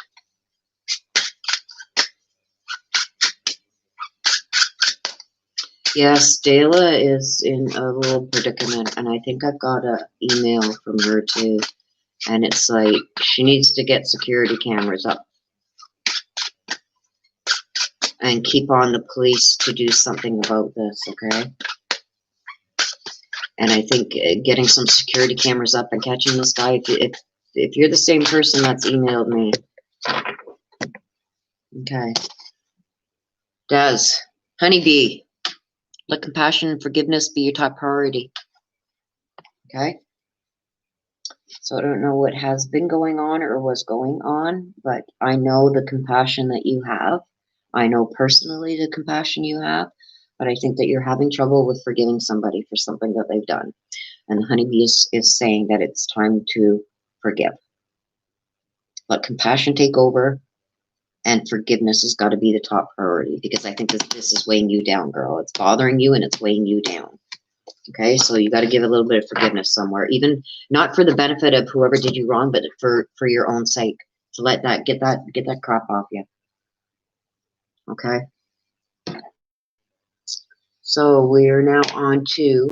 Yes, Dayla is in a little predicament, and I think I've got an email from her too. And it's like, she needs to get security cameras up and keep on the police to do something about this, okay? And I think getting some security cameras up and catching this guy, if you're the same person that's emailed me. Okay. Des, honeybee, let compassion and forgiveness be your top priority. Okay? So I don't know what has been going on or was going on, but I know the compassion that you have. I know personally the compassion you have, but I think that you're having trouble with forgiving somebody for something that they've done. And the honeybee is saying that it's time to forgive. Let compassion take over, and forgiveness has got to be the top priority, because I think this is weighing you down, girl. It's bothering you and it's weighing you down. Okay, so you got to give a little bit of forgiveness somewhere, even not for the benefit of whoever did you wrong, but for your own sake, to let that get that crap off you. Okay. So we are now on to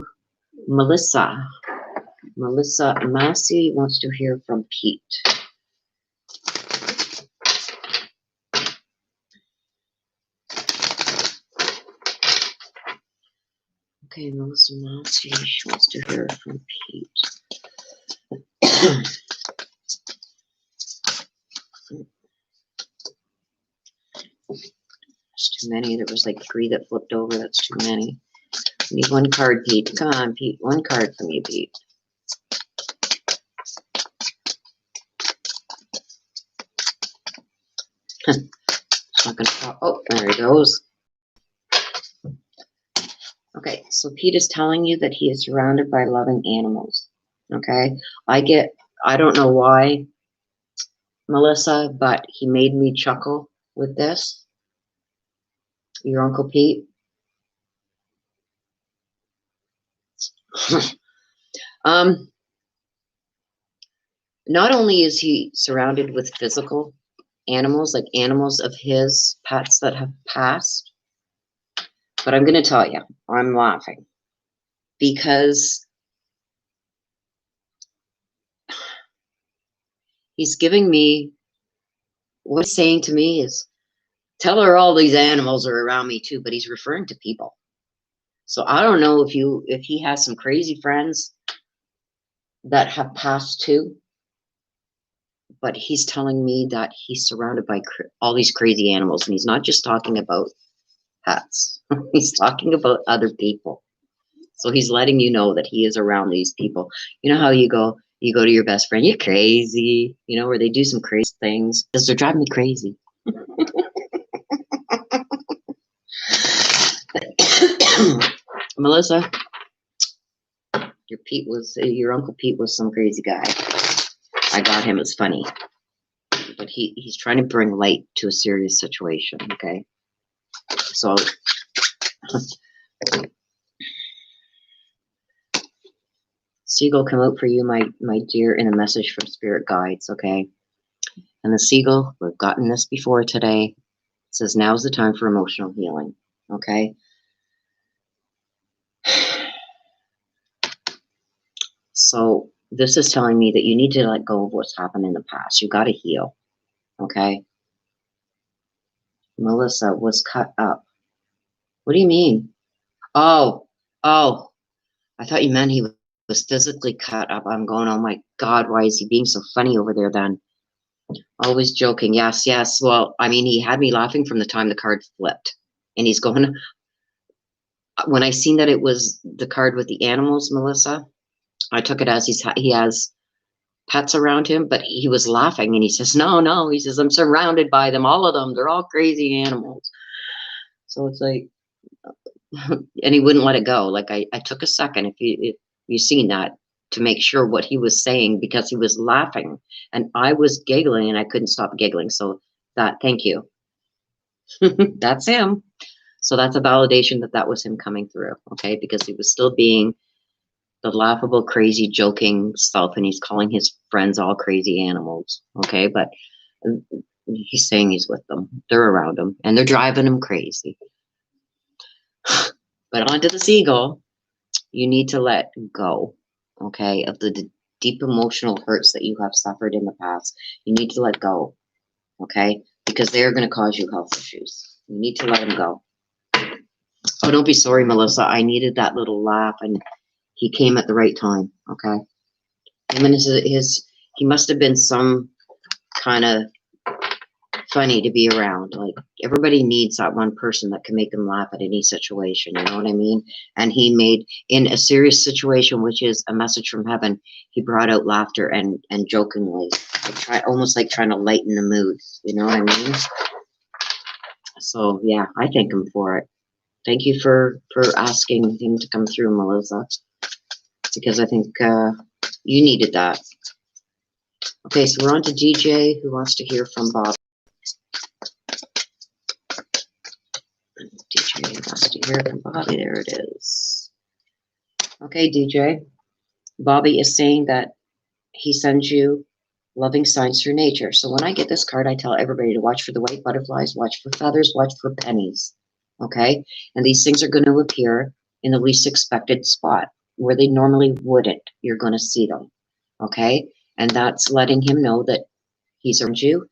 Melissa. Melissa Massey wants to hear from Pete. Okay, Melissa Mossy, she wants to hear from Pete. There's too many. There was like 3 that flipped over. That's too many. I need 1 card, Pete. Come on, Pete. 1 card from you, Pete. It's not gonna pop. Oh, there he goes. Okay, so Pete is telling you that he is surrounded by loving animals. Okay, I don't know why, Melissa, but he made me chuckle with this. Your Uncle Pete. Not only is he surrounded with physical animals, like animals of his pets that have passed, but I'm going to tell you, I'm laughing because he's giving me, what he's saying to me is, tell her all these animals are around me too, but he's referring to people. So I don't know if he has some crazy friends that have passed too, but he's telling me that he's surrounded by all these crazy animals, and he's not just talking about pets. He's talking about other people. So he's letting you know that he is around these people. You know how you go to your best friend, you're crazy, you know, where they do some crazy things because they're driving me crazy. Melissa, your Uncle Pete was some crazy guy. I got him as funny, but he's trying to bring light to a serious situation. Okay, so Seagull come out for you, my dear, in a message from spirit guides. Okay, and the Seagull, we've gotten this before today. It says now's the time for emotional healing. Okay. So this is telling me that you need to let go of what's happened in the past. You got to heal. Okay. Melissa was cut up. What do you mean? Oh, I thought you meant he was physically cut up. I'm going, oh my God, why is he being so funny over there then? Always joking. Yes. Well, I mean, he had me laughing from the time the card flipped. And he's going, when I seen that it was the card with the animals, Melissa, I took it as he has pets around him, but he was laughing and he says, no, he says, I'm surrounded by them, all of them. They're all crazy animals. So it's like, and he wouldn't let it go. Like I took a second, if you seen that, to make sure what he was saying, because he was laughing and I was giggling and I couldn't stop giggling. So thank you. That's him. So that's a validation that was him coming through. Okay. Because he was still being the laughable, crazy, joking self, and he's calling his friends all crazy animals. Okay. But he's saying he's with them. They're around him and they're driving him crazy. But onto the Seagull, you need to let go, okay, of the deep emotional hurts that you have suffered in the past. You need to let go, okay, because they're going to cause you health issues. You need to let them go. Oh, don't be sorry, Melissa. I needed that little laugh, and he came at the right time, okay? Him and he must have been some kind of funny to be around. Like, everybody needs that one person that can make them laugh at any situation, you know what I mean? And he made, in a serious situation, which is a message from heaven, he brought out laughter and jokingly, almost like trying to lighten the mood, you know what I mean? So yeah, I thank him for it. Thank you for asking him to come through, Melissa, because I think you needed that. Okay, so we're on to DJ, who wants to hear from Bob. DJ wants to hear from Bobby. There it is. Okay, DJ. Bobby is saying that he sends you loving signs through nature. So when I get this card, I tell everybody to watch for the white butterflies, watch for feathers, watch for pennies. Okay? And these things are going to appear in the least expected spot where they normally wouldn't. You're going to see them. Okay? And that's letting him know that he's around you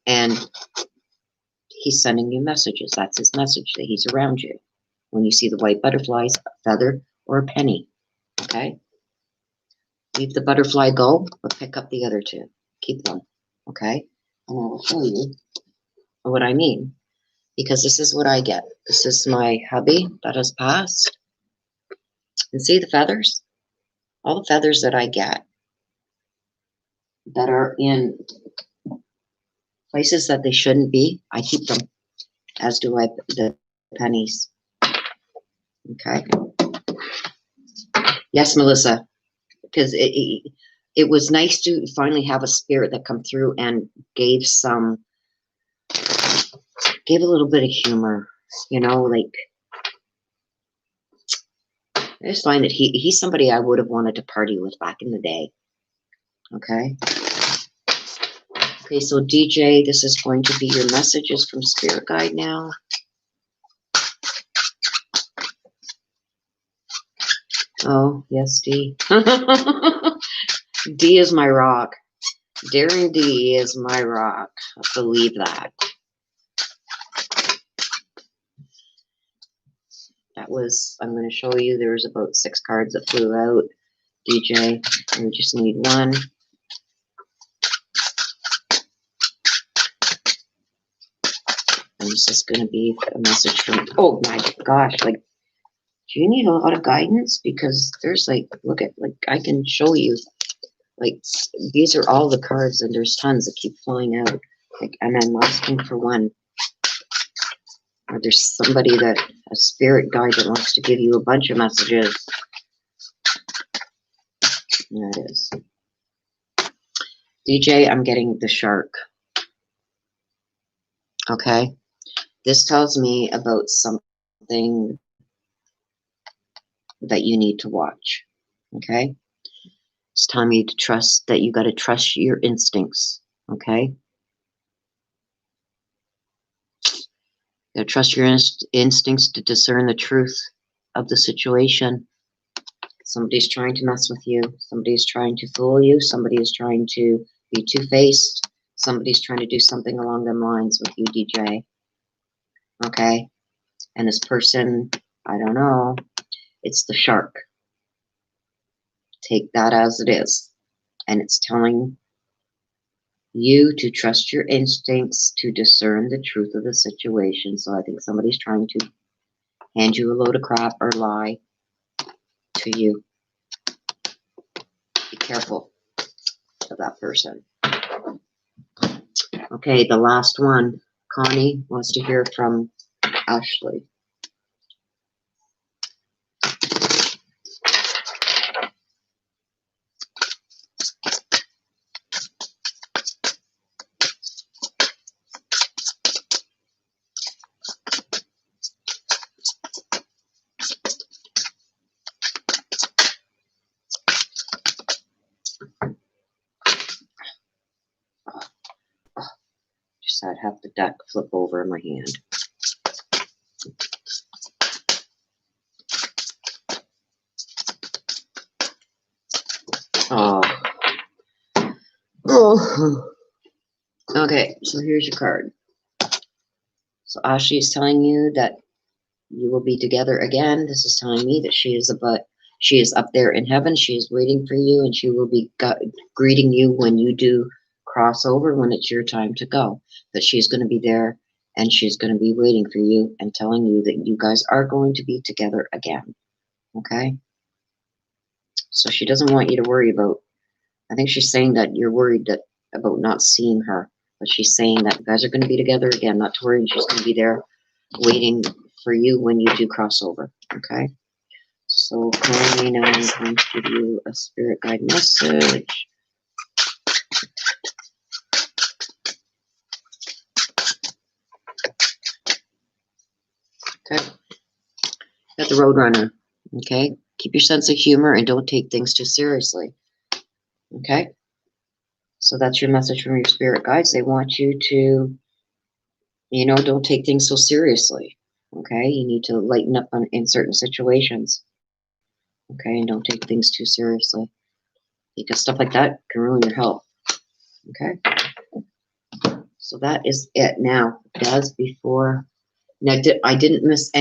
and he's sending you messages. That's his message, that he's around you. When you see the white butterflies, a feather, or a penny. Okay? Leave the butterfly go, but pick up the other two. Keep them. Okay? And I will show you what I mean. Because this is what I get. This is my hubby that has passed. And see the feathers? All the feathers that I get that are in places that they shouldn't be, I keep them. As do I the pennies. Okay? Yes, Melissa. Because it was nice to finally have a spirit that come through and gave a little bit of humor, you know, like, I just find that he's somebody I would have wanted to party with back in the day. Okay. Okay, so DJ, this is going to be your messages from Spirit Guide now. Oh, yes, D. D is my rock. Daring D is my rock. I believe that. That was, I'm going to show you, there's about 6 cards that flew out. DJ, we just need one. And this is going to be a message from, oh my gosh, like, do you need a lot of guidance? Because there's like, look at, like, I can show you, like, these are all the cards and there's tons that keep flying out. Like, and I'm asking for one. Or there's somebody that, a spirit guide that wants to give you a bunch of messages. There it is. DJ, I'm getting the shark. Okay. This tells me about something that you need to watch. Okay. It's telling me to trust, that you got to trust your instincts. Okay. You got to trust your instincts to discern the truth of the situation. Somebody's trying to mess with you. Somebody's trying to fool you. Somebody is trying to be two-faced. Somebody's trying to do something along them lines with you, DJ. Okay? And this person, I don't know, it's the shark. Take that as it is. And it's telling you to trust your instincts to discern the truth of the situation. So I think somebody's trying to hand you a load of crap or lie to you. Be careful of that person. Okay, the last one. Connie wants to hear from Ashley. Just had half the deck flip over in my hand. Oh. Oh. Okay, so here's your card. So Ashley is telling you that you will be together again. This is telling me that she is up there in heaven. She is waiting for you, and she will be greeting you when you do cross over, when it's your time to go. That she's going to be there, and she's going to be waiting for you and telling you that you guys are going to be together again. Okay? So she doesn't want you to worry about, I think she's saying that you're worried about not seeing her. But she's saying that you guys are going to be together again, not to worry, and she's going to be there waiting for you when you do cross over. Okay? So currently now I'm going to give you a spirit guide message. Okay. Got the Roadrunner. Okay. Keep your sense of humor and don't take things too seriously. Okay. So that's your message from your spirit guides. They want you to, don't take things so seriously. Okay. You need to lighten up in certain situations. Okay. And don't take things too seriously, because stuff like that can ruin your health. Okay. So that is it. Now, Daz, before, now I didn't miss any.